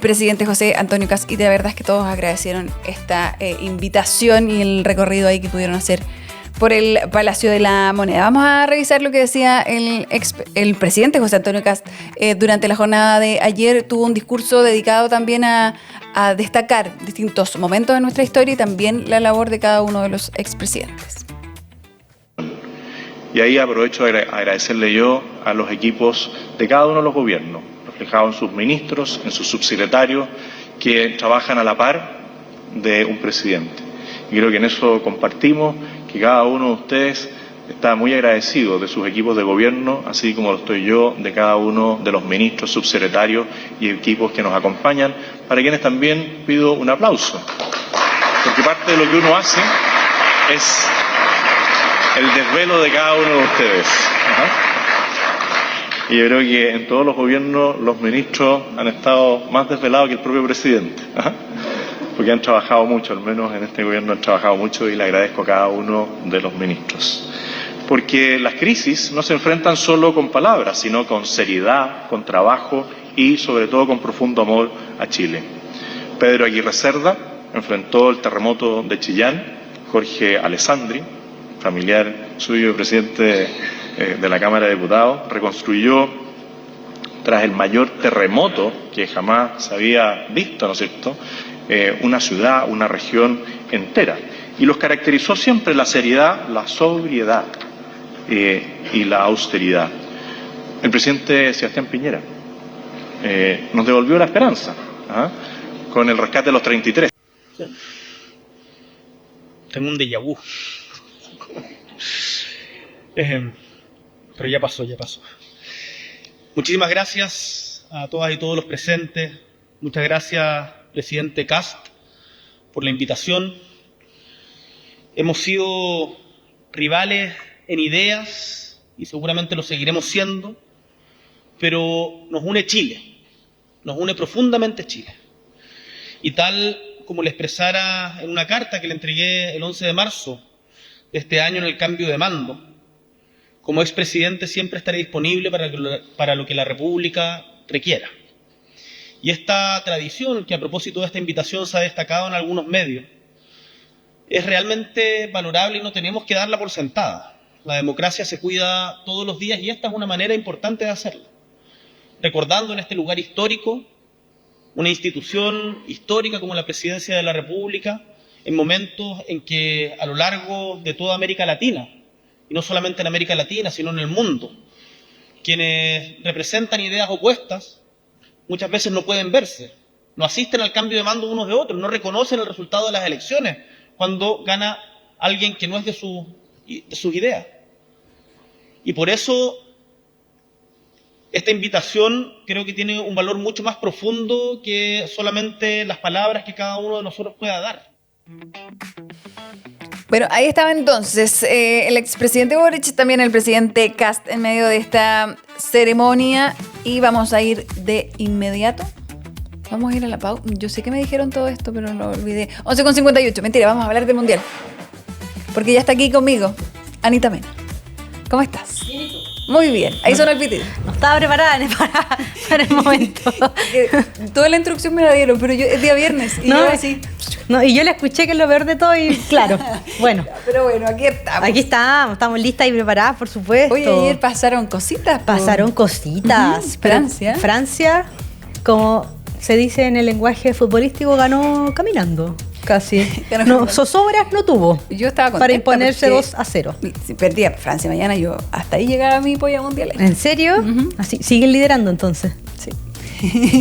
presidente José Antonio Kast, y de verdad es que todos agradecieron esta invitación y el recorrido ahí que pudieron hacer por el Palacio de la Moneda. Vamos a revisar lo que decía el presidente José Antonio Kast durante la jornada de ayer. Tuvo un discurso dedicado también a destacar distintos momentos de nuestra historia y también la labor de cada uno de los expresidentes. Y ahí aprovecho a agradecerle yo a los equipos de cada uno de los gobiernos, reflejado en sus ministros, en sus subsecretarios, que trabajan a la par de un presidente. Y creo que en eso compartimos, que cada uno de ustedes está muy agradecido de sus equipos de gobierno, así como lo estoy yo de cada uno de los ministros, subsecretarios y equipos que nos acompañan, para quienes también pido un aplauso, porque parte de lo que uno hace es el desvelo de cada uno de ustedes. Y yo creo que en todos los gobiernos los ministros han estado más desvelados que el propio presidente, porque han trabajado mucho, al menos en este gobierno han trabajado mucho, y le agradezco a cada uno de los ministros. Porque las crisis no se enfrentan solo con palabras, sino con seriedad, con trabajo y sobre todo con profundo amor a Chile. Pedro Aguirre Cerda enfrentó el terremoto de Chillán. Jorge Alessandri, familiar suyo, presidente de la Cámara de Diputados, reconstruyó tras el mayor terremoto que jamás se había visto, ¿no es cierto?, una ciudad, una región entera. Y los caracterizó siempre la seriedad, la sobriedad y la austeridad. El presidente Sebastián Piñera nos devolvió la esperanza con el rescate de los 33. Tengo un déjà vu. Pero ya pasó. Muchísimas gracias a todas y todos los presentes. Muchas gracias, presidente Kast, por la invitación. Hemos sido rivales en ideas y seguramente lo seguiremos siendo, pero nos une Chile, nos une profundamente Chile. Y tal como le expresara en una carta que le entregué el 11 de marzo de este año en el cambio de mando, como expresidente siempre estaré disponible para lo que la República requiera. Y esta tradición, que a propósito de esta invitación se ha destacado en algunos medios, es realmente valorable y no tenemos que darla por sentada. La democracia se cuida todos los días y esta es una manera importante de hacerlo. Recordando en este lugar histórico, una institución histórica como la Presidencia de la República, en momentos en que a lo largo de toda América Latina, y no solamente en América Latina, sino en el mundo, quienes representan ideas opuestas muchas veces no pueden verse, no asisten al cambio de mando unos de otros, no reconocen el resultado de las elecciones cuando gana alguien que no es de sus ideas. Y por eso esta invitación creo que tiene un valor mucho más profundo que solamente las palabras que cada uno de nosotros pueda dar. Bueno, ahí estaba entonces el expresidente Boric, también el presidente Kast en medio de esta ceremonia, y vamos a ir de inmediato. Vamos a ir a la pausa. Yo sé que me dijeron todo esto, pero lo olvidé. 11:58, mentira, vamos a hablar del Mundial. Porque ya está aquí conmigo Anita Mena. ¿Cómo estás? Muy bien, ahí sonó el pitido. No estaba preparada para el momento. Toda la instrucción me la dieron, pero es día viernes. Y yo así. No, y yo le escuché que es lo peor de todo y claro, bueno. Pero bueno, aquí estamos. Aquí estamos listas y preparadas, por supuesto. Oye, ayer pasaron cositas. Pasaron cositas. Francia, como se dice en el lenguaje futbolístico, ganó caminando. Casi. No, zozobras no tuvo. Yo estaba contenta para imponerse 2-0. Si perdía Francia mañana, yo hasta ahí llegaba mi polla mundial. ¿En serio? Así, siguen liderando entonces. Sí.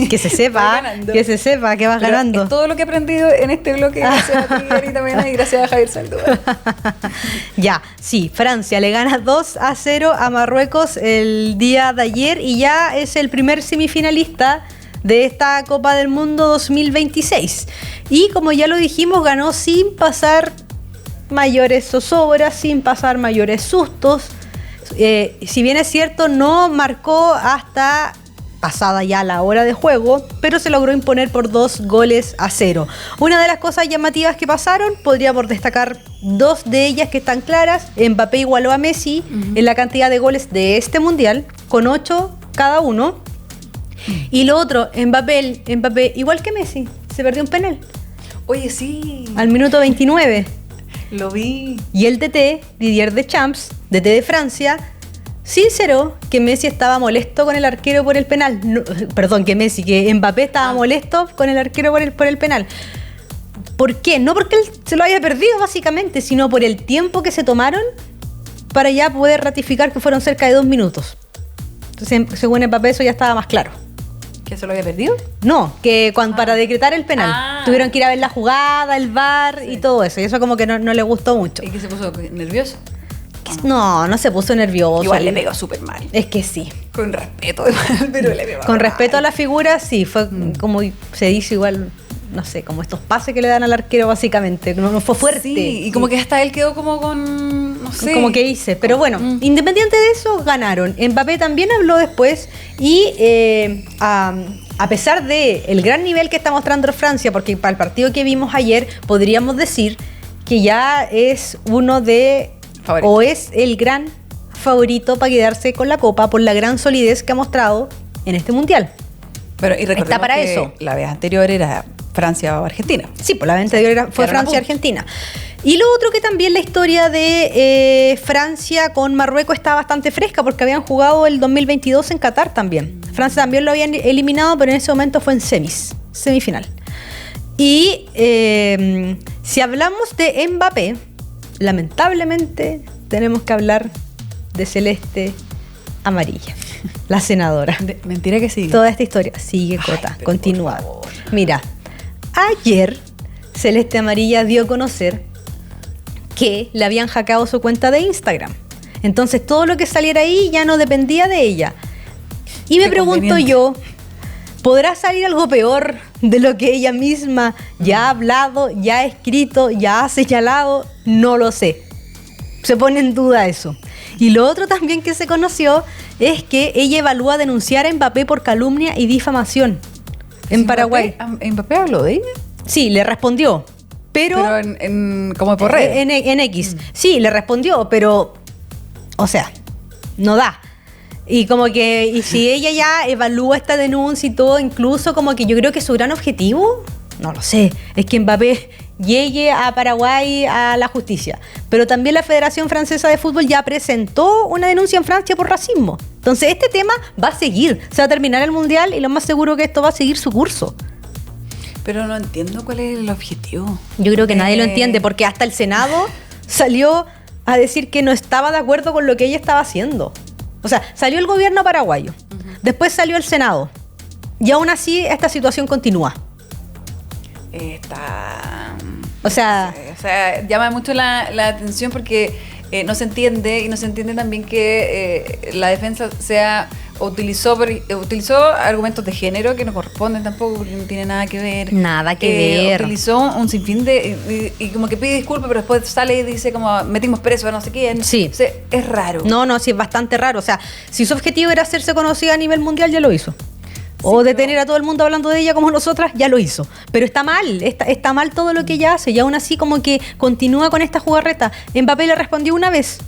Que se sepa que vas ganando. Es todo lo que he aprendido en este bloque, gracias a ti, Anita Mena, y gracias a Javier Saldúa. Ya, sí, Francia le gana 2-0 a Marruecos el día de ayer y ya es el primer semifinalista de esta Copa del Mundo 2026. Y como ya lo dijimos, ganó sin pasar mayores zozobras, sin pasar mayores sustos. Si bien es cierto, no marcó hasta pasada ya la hora de juego, pero se logró imponer por 2-0. Una de las cosas llamativas que pasaron, podríamos destacar dos de ellas que están claras. Mbappé igualó a Messi en la cantidad de goles de este Mundial, con 8 cada uno. Y lo otro, Mbappé, igual que Messi, se perdió un penal. Oye, sí. Al minuto 29. Lo vi. Y el DT, Didier Deschamps, DT de Francia, sinceró que Messi estaba molesto con el arquero por el penal. No, perdón, que Mbappé estaba molesto con el arquero por el penal. ¿Por qué? No porque él se lo haya perdido básicamente, sino por el tiempo que se tomaron para ya poder ratificar que fueron cerca de 2 minutos. Entonces, según Mbappé, eso ya estaba más claro. ¿Que se lo había perdido? No, que para decretar el penal tuvieron que ir a ver la jugada, el VAR y todo eso. Y eso como que no le gustó mucho. ¿Y que se puso nervioso? No se puso nervioso. Igual le pegó súper mal. Es que sí. Con respeto, pero le pegó Con respeto a la figura, sí. Fue como se dice igual, no sé, como estos pases que le dan al arquero básicamente. No fue fuerte. Sí, y como que hasta él quedó como con, no sé. Como que hice. Pero bueno, independiente de eso, ganaron. Mbappé también habló después y a pesar de el gran nivel que está mostrando Francia, porque para el partido que vimos ayer, podríamos decir que ya es uno de... favorito. O es el gran favorito para quedarse con la Copa por la gran solidez que ha mostrado en este Mundial. Pero y está para que eso. La vez anterior era Francia o Argentina. Sí, pues la vez anterior fue Francia-Argentina. Y lo otro que también la historia de Francia con Marruecos está bastante fresca porque habían jugado el 2022 en Qatar también. Francia también lo habían eliminado, pero en ese momento fue en semifinal. Y si hablamos de Mbappé, lamentablemente tenemos que hablar de Celeste Amarilla, la senadora. Mentira que sigue. Toda esta historia sigue, Cota, continúa. Mira, ayer Celeste Amarilla dio a conocer que le habían hackeado su cuenta de Instagram. Entonces todo lo que saliera ahí ya no dependía de ella. Y me pregunto yo, ¿podrá salir algo peor de lo que ella misma ya ha hablado, ya ha escrito, ya ha señalado? No lo sé. Se pone en duda eso. Y lo otro también que se conoció es que ella evalúa denunciar a Mbappé por calumnia y difamación en Paraguay. ¿Mbappé habló de ella? Sí, le respondió. Pero como por red. En X. Sí, le respondió, pero... O sea, no da. Y como que, y si ella ya evalúa esta denuncia y todo, incluso como que yo creo que su gran objetivo, no lo sé, es que Mbappé llegue a Paraguay a la justicia. Pero también la Federación Francesa de Fútbol ya presentó una denuncia en Francia por racismo. Entonces este tema va a seguir, se va a terminar el Mundial y lo más seguro que esto va a seguir su curso. Pero no entiendo cuál es el objetivo. Yo creo que nadie lo entiende, porque hasta el Senado salió a decir que no estaba de acuerdo con lo que ella estaba haciendo. O sea, salió el gobierno paraguayo, después salió el Senado, y aún así esta situación continúa. O sea, llama mucho la atención porque no se entiende, y no se entiende también que la defensa utilizó argumentos de género que no corresponden tampoco, porque no tiene nada que ver. Nada que ver. Utilizó un sinfín de... Y como que pide disculpas, pero después sale y dice como metimos preso a no sé quién. Sí. O sea, es raro. No, sí, es bastante raro. O sea, si su objetivo era hacerse conocida a nivel mundial, ya lo hizo. O detener a todo el mundo hablando de ella como nosotras, ya lo hizo. Pero está mal, está mal todo lo que ella hace. Y aún así como que continúa con esta jugarreta. Mbappé le respondió una vez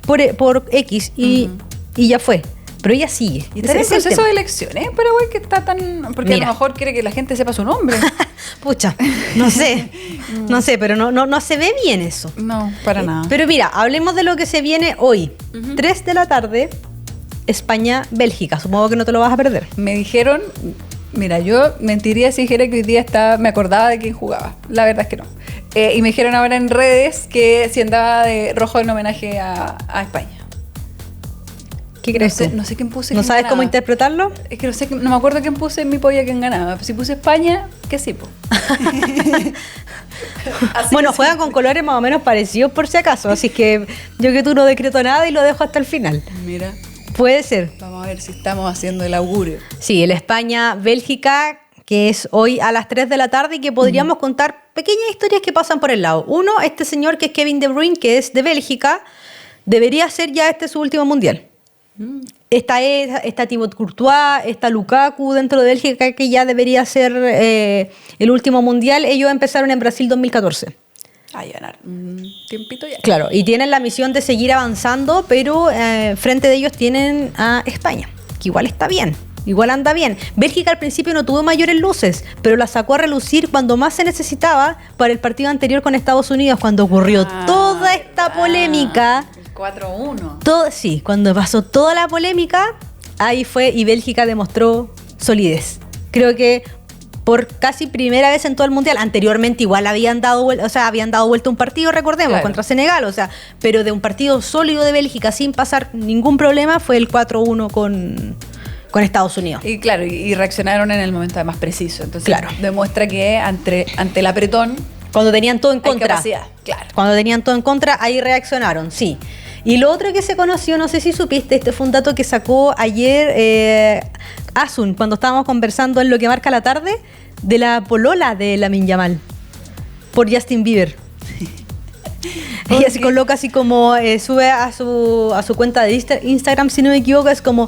por X y ya fue. Pero ella sigue. Y está en el proceso de elecciones en Paraguay, que está tan... Porque a lo mejor quiere que la gente sepa su nombre. Pucha, no sé, pero no se ve bien eso. No, para nada. Pero mira, hablemos de lo que se viene hoy. 3 de la tarde, España-Bélgica. Supongo que no te lo vas a perder. Me dijeron... Mira, yo mentiría si dijera que hoy día me acordaba de quién jugaba. La verdad es que no. Y me dijeron ahora en redes que si andaba de rojo en homenaje a España. ¿Qué crees tú? No sé quién puse. ¿No sabes cómo interpretarlo? Es que no me acuerdo quién puse en mi polla quién ganaba. Si puse España, que sí, po. Bueno, juegan con colores más o menos parecidos por si acaso. Así que yo que tú no decreto nada y lo dejo hasta el final. Mira. Puede ser. Vamos a ver si estamos haciendo el augurio. Sí, el España-Bélgica, que es hoy a las 3 de la tarde y que podríamos contar pequeñas historias que pasan por el lado. Uno, este señor que es Kevin De Bruyne, que es de Bélgica, debería ser ya su último mundial. Está Thibaut Courtois, está Lukaku dentro de Bélgica, que ya debería ser el último mundial. Ellos empezaron en Brasil 2014. A ganar tiempito ya. Claro, y tienen la misión de seguir avanzando, pero frente de ellos tienen a España, que igual está bien, igual anda bien. Bélgica al principio no tuvo mayores luces, pero la sacó a relucir cuando más se necesitaba para el partido anterior con Estados Unidos, cuando ocurrió toda esta polémica. 4-1. Sí, cuando pasó toda la polémica, ahí fue y Bélgica demostró solidez. Creo que por casi primera vez en todo el mundial. Anteriormente igual habían dado vuelta un partido, recordemos, contra Senegal, pero de un partido sólido de Bélgica sin pasar ningún problema fue el 4-1 con Estados Unidos. Y claro, y reaccionaron en el momento más preciso. Entonces demuestra que ante el apretón, cuando tenían todo en contra. Capacidad, claro. Cuando tenían todo en contra, ahí reaccionaron, sí. Y lo otro que se conoció, no sé si supiste, este fue un dato que sacó ayer Asun, cuando estábamos conversando en Lo que marca la tarde, de la polola de Lamine Yamal, por Justin Bieber. Ella se coloca así como, sube a su cuenta de Instagram, si no me equivoco, es como...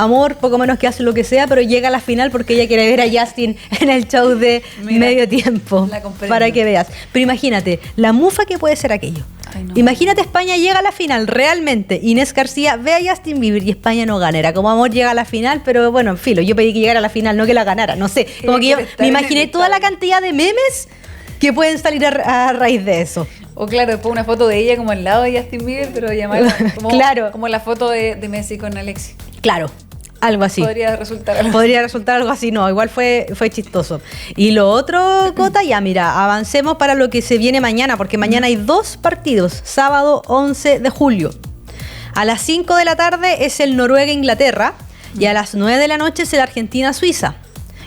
Amor, poco menos que hace lo que sea, pero llega a la final porque ella quiere ver a Justin en el show de medio tiempo. Para que veas. Pero imagínate, la mufa que puede ser aquello. Ay, no. Imagínate, España llega a la final, realmente. Inés García ve a Justin Bieber y España no gana. Era como Amor llega a la final, pero bueno, en filo, yo pedí que llegara a la final, no que la ganara. No sé, como que yo me imaginé toda la cantidad de memes que pueden salir a raíz de eso. O claro, después una foto de ella como al lado de Justin Bieber, pero llamarla como la foto de Messi con Alexis. Claro. Algo así. Podría resultar algo así, no, igual fue chistoso. Y lo otro, Cota, ya mira, avancemos para lo que se viene mañana, porque mañana hay 2 partidos, sábado 11 de julio. A las 5 de la tarde es el Noruega-Inglaterra y a las 9 de la noche es el Argentina-Suiza.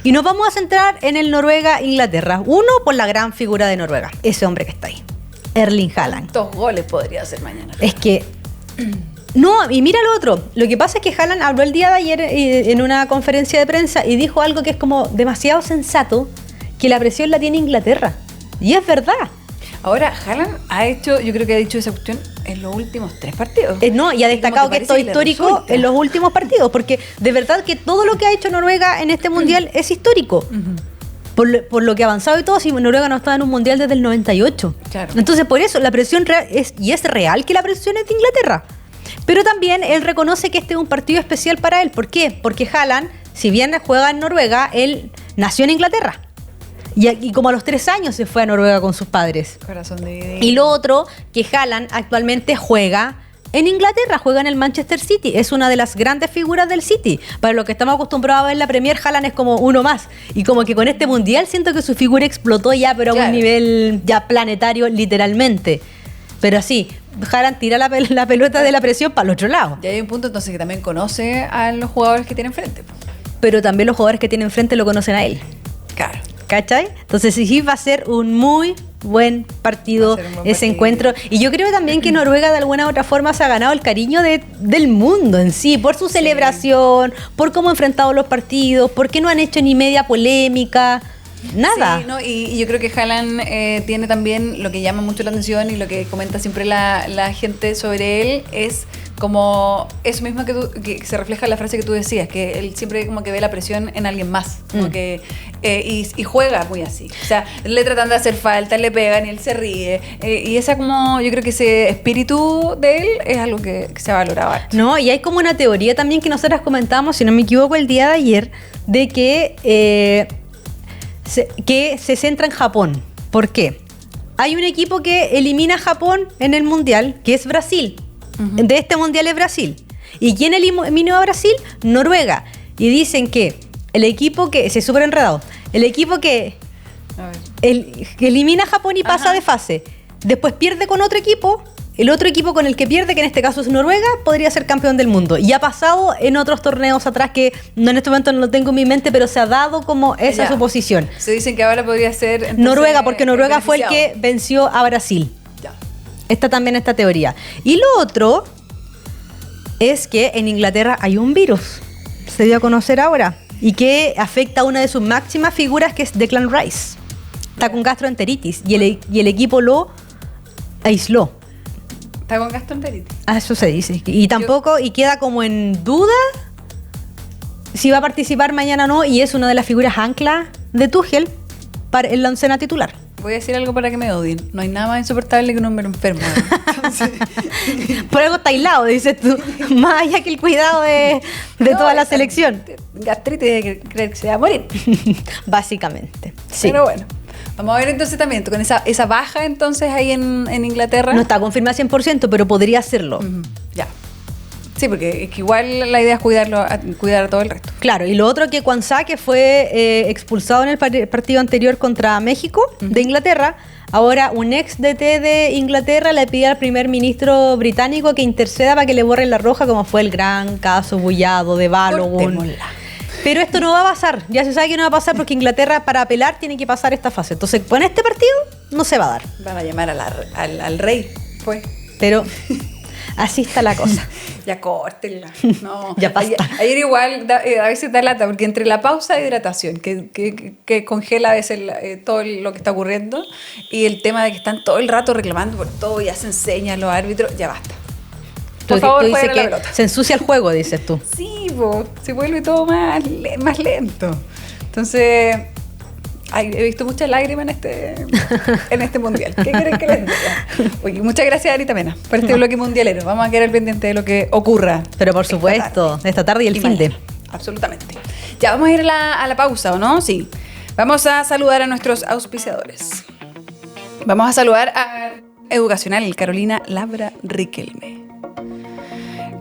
Y nos vamos a centrar en el Noruega-Inglaterra. Uno, por la gran figura de Noruega, ese hombre que está ahí, Erling Haaland. 2 goles podría hacer mañana. Es que... No, y mira lo otro. Lo que pasa es que Haaland habló el día de ayer en una conferencia de prensa y dijo algo que es como demasiado sensato, que la presión la tiene Inglaterra. Y es verdad. Ahora, Haaland yo creo que ha dicho esa cuestión en los últimos 3 partidos. No, y ha destacado que esto es histórico en los últimos partidos, porque de verdad que todo lo que ha hecho Noruega en este mundial es histórico. Por lo que ha avanzado y todo, si Noruega no estaba en un mundial desde el 98. Claro. Entonces, por eso, la presión real es real que la presión es de Inglaterra. Pero también él reconoce que este es un partido especial para él. ¿Por qué? Porque Haaland, si bien juega en Noruega, él nació en Inglaterra. Y como a los 3 años se fue a Noruega con sus padres. Corazón dividido. Y lo otro, que Haaland actualmente juega en Inglaterra, juega en el Manchester City. Es una de las grandes figuras del City. Para lo que estamos acostumbrados a ver en la Premier, Haaland es como uno más. Y como que con este mundial siento que su figura explotó ya, pero a un nivel ya planetario, literalmente. Pero sí, Haaland tira la pelota de la presión para el otro lado. Y hay un punto entonces que también conoce a los jugadores que tiene enfrente. Pero también los jugadores que tiene enfrente lo conocen a él. Claro. ¿Cachai? Entonces sí va a ser un muy buen partido ese encuentro. Y yo creo también que Noruega de alguna u otra forma se ha ganado el cariño del mundo en sí, por su celebración, por cómo ha enfrentado los partidos, por qué no han hecho ni media polémica. Nada. Sí, ¿no? Y yo creo que Haaland tiene también lo que llama mucho la atención y lo que comenta siempre la gente sobre él es como eso mismo que se refleja en la frase que tú decías, que él siempre como que ve la presión en alguien más, como que y juega muy así. O sea, le tratan de hacer falta, le pegan y él se ríe. Y esa como, yo creo que ese espíritu de él es algo que se ha valorado. No, y hay como una teoría también que nosotras comentamos, si no me equivoco, el día de ayer, de que se centra en Japón. ¿Por qué? Hay un equipo que elimina a Japón en el Mundial, que es Brasil. De este Mundial es Brasil. ¿Y quién eliminó a Brasil? Noruega. Y dicen que el equipo que... Se súper enredado. El equipo que elimina a Japón y pasa de fase, después pierde con otro equipo. El otro equipo con el que pierde, que en este caso es Noruega, podría ser campeón del mundo. Y ha pasado en otros torneos atrás que en este momento no lo tengo en mi mente, pero se ha dado como esa suposición. Se dicen que ahora podría ser... Entonces, Noruega, porque Noruega fue el que venció a Brasil. Ya. Está también esta teoría. Y lo otro es que en Inglaterra hay un virus. Se dio a conocer ahora. Y que afecta a una de sus máximas figuras, que es Declan Rice. Está con gastroenteritis. Y el equipo lo aisló. Está con gastroenteritis. Eso se dice. Y tampoco, y queda como en duda si va a participar mañana o no, y es una de las figuras ancla de Tuchel en la oncena titular. Voy a decir algo para que me odien. No hay nada más insoportable que un hombre enfermo. Por algo está aislado, dices tú. Más allá que el cuidado de toda la selección. Gastritis de creer que se va a morir. Básicamente. Sí. Pero bueno. Vamos a ver entonces también, con esa baja entonces ahí en Inglaterra. No está confirmada 100%, pero podría serlo. Ya. Sí, porque es que igual la idea es cuidar a todo el resto. Claro, y lo otro que Kwanzaa, que fue expulsado en el partido anterior contra México, de Inglaterra, ahora un ex DT de Inglaterra le pide al primer ministro británico que interceda para que le borren la roja, como fue el gran caso bullado de Balogun. Pero esto no va a pasar, ya se sabe que no va a pasar porque Inglaterra para apelar tiene que pasar esta fase. Entonces, con este partido no se va a dar. Van a llamar al rey, pues. Pero así está la cosa. Ya córtenla. No. Ya basta. Ayer igual a veces da lata, porque entre la pausa de hidratación, que congela a veces todo lo que está ocurriendo, y el tema de que están todo el rato reclamando por todo, ya se enseñan los árbitros, ya basta. Por favor, tú dices fuera la que pelota. se ensucia el juego, dices tú. Sí, se vuelve todo más lento. Entonces, he visto muchas lágrimas en este mundial. ¿Qué quieren que les diga? Oye, muchas gracias, Anita Mena, por este bloque mundialero. Vamos a quedar pendiente de lo que ocurra. Pero por supuesto, esta tarde y el fin de. Absolutamente. Ya, vamos a ir a la pausa, ¿o no? Sí. Vamos a saludar a nuestros auspiciadores. Vamos a saludar a Educacional Carolina Labra Riquelme.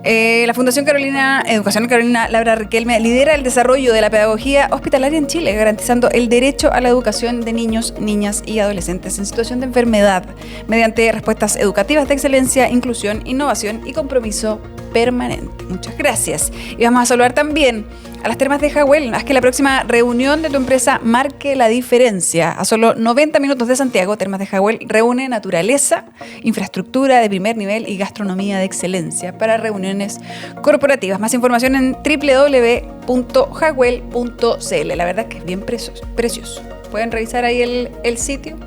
La Fundación Educación Carolina Labra Riquelme lidera el desarrollo de la pedagogía hospitalaria en Chile, garantizando el derecho a la educación de niños, niñas y adolescentes en situación de enfermedad, mediante respuestas educativas de excelencia, inclusión, innovación y compromiso permanente. Muchas gracias. Y vamos a saludar también a las termas de Jagüel. Haz que la próxima reunión de tu empresa marque la diferencia. A solo 90 minutos de Santiago, Termas de Jagüel reúne naturaleza, infraestructura de primer nivel y gastronomía de excelencia para reuniones corporativas. Más información en www.jagüel.cl. La verdad es que es bien precioso. Pueden revisar ahí el sitio.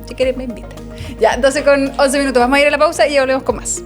Si quieren, me invitan. Ya, 12:11 minutos. Vamos a ir a la pausa y ya volvemos con más.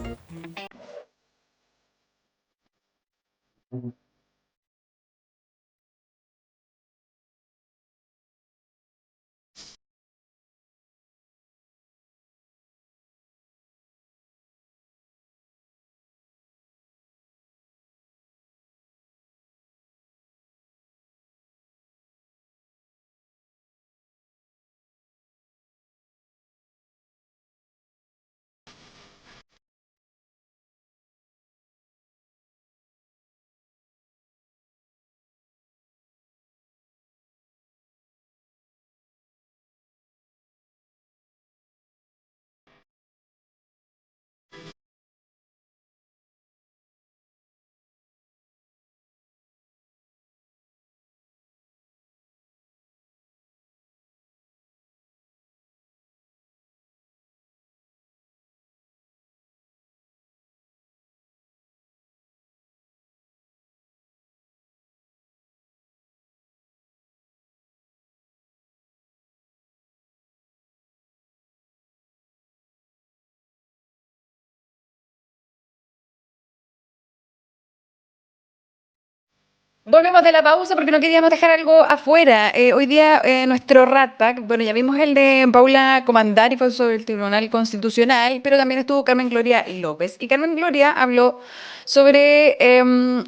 Volvemos de la pausa porque no queríamos dejar algo afuera. Hoy día nuestro Rat Pack, bueno, ya vimos el de Paula Comandari, fue sobre el Tribunal Constitucional, pero también estuvo Carmen Gloria López. Y Carmen Gloria habló sobre,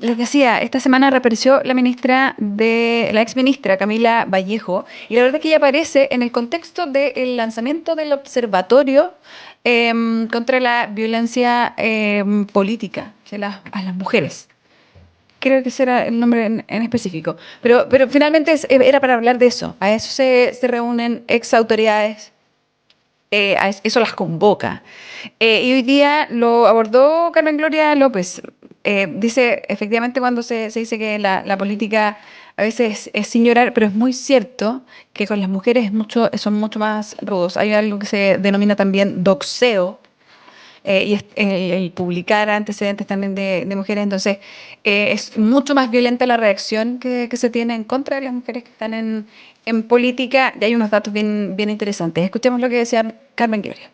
les decía, esta semana reapareció la ex ministra Camila Vallejo, y la verdad es que ella aparece en el contexto del lanzamiento del observatorio contra la violencia política a las mujeres. Creo que ese era el nombre en específico. Pero finalmente era para hablar de eso. A eso se reúnen ex autoridades. Eso las convoca. Y hoy día lo abordó Carmen Gloria López. Dice, efectivamente, cuando se dice que la política a veces es sin llorar, pero es muy cierto que con las mujeres son mucho más rudos. Hay algo que se denomina también doxeo, y el publicar antecedentes también de mujeres. Entonces es mucho más violenta la reacción que se tiene en contra de las mujeres que están en política, y hay unos datos bien interesantes. Escuchemos lo que decía Carmen Gloria.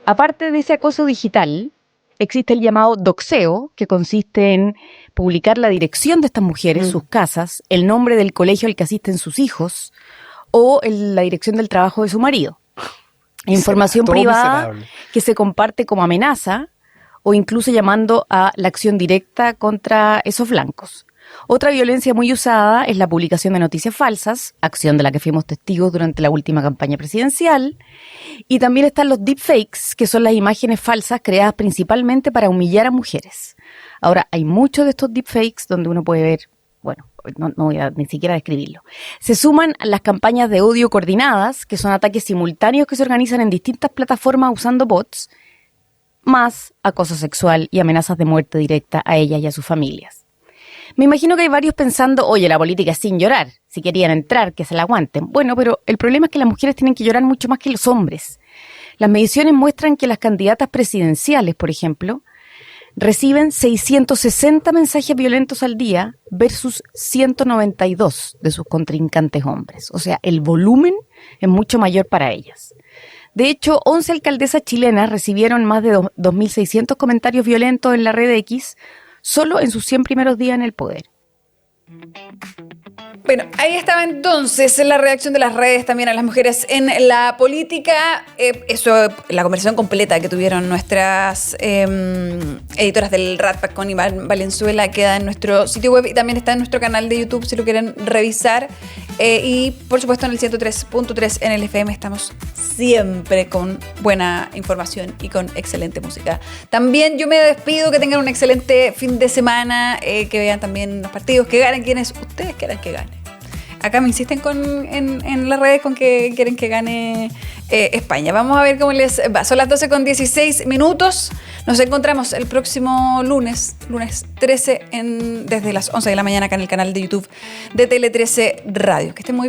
Aparte de ese acoso digital, existe el llamado doxeo, que consiste en publicar la dirección de estas mujeres, sus casas, el nombre del colegio al que asisten sus hijos o la dirección del trabajo de su marido. Información privada que se comparte como amenaza o incluso llamando a la acción directa contra esos blancos. Otra violencia muy usada es la publicación de noticias falsas, acción de la que fuimos testigos durante la última campaña presidencial. Y también están los deepfakes, que son las imágenes falsas creadas principalmente para humillar a mujeres. Ahora, hay muchos de estos deepfakes donde uno puede ver, bueno, no voy a ni siquiera describirlo. Se suman a las campañas de odio coordinadas, que son ataques simultáneos que se organizan en distintas plataformas usando bots, más acoso sexual y amenazas de muerte directa a ellas y a sus familias. Me imagino que hay varios pensando, oye, la política es sin llorar, si querían entrar, que se la aguanten. Bueno, pero el problema es que las mujeres tienen que llorar mucho más que los hombres. Las mediciones muestran que las candidatas presidenciales, por ejemplo, reciben 660 mensajes violentos al día versus 192 de sus contrincantes hombres. O sea, el volumen es mucho mayor para ellas. De hecho, 11 alcaldesas chilenas recibieron más de 2.600 comentarios violentos en la red X solo en sus 100 primeros días en el poder. Bueno, ahí estaba entonces la reacción de las redes también a las mujeres en la política. Eso, la conversación completa que tuvieron nuestras editoras del Rat Pack con Iván Valenzuela queda en nuestro sitio web y también está en nuestro canal de YouTube si lo quieren revisar. Y por supuesto en el 103.3 en el FM estamos siempre con buena información y con excelente música. También yo me despido, que tengan un excelente fin de semana, que vean también los partidos, que ganen quienes ustedes quieran que gane. Acá me insisten en las redes con que quieren que gane España. Vamos a ver cómo les va. Son las 12:16. Nos encontramos el próximo lunes 13, desde las 11 de la mañana acá en el canal de YouTube de Tele 13 Radio. Que estén muy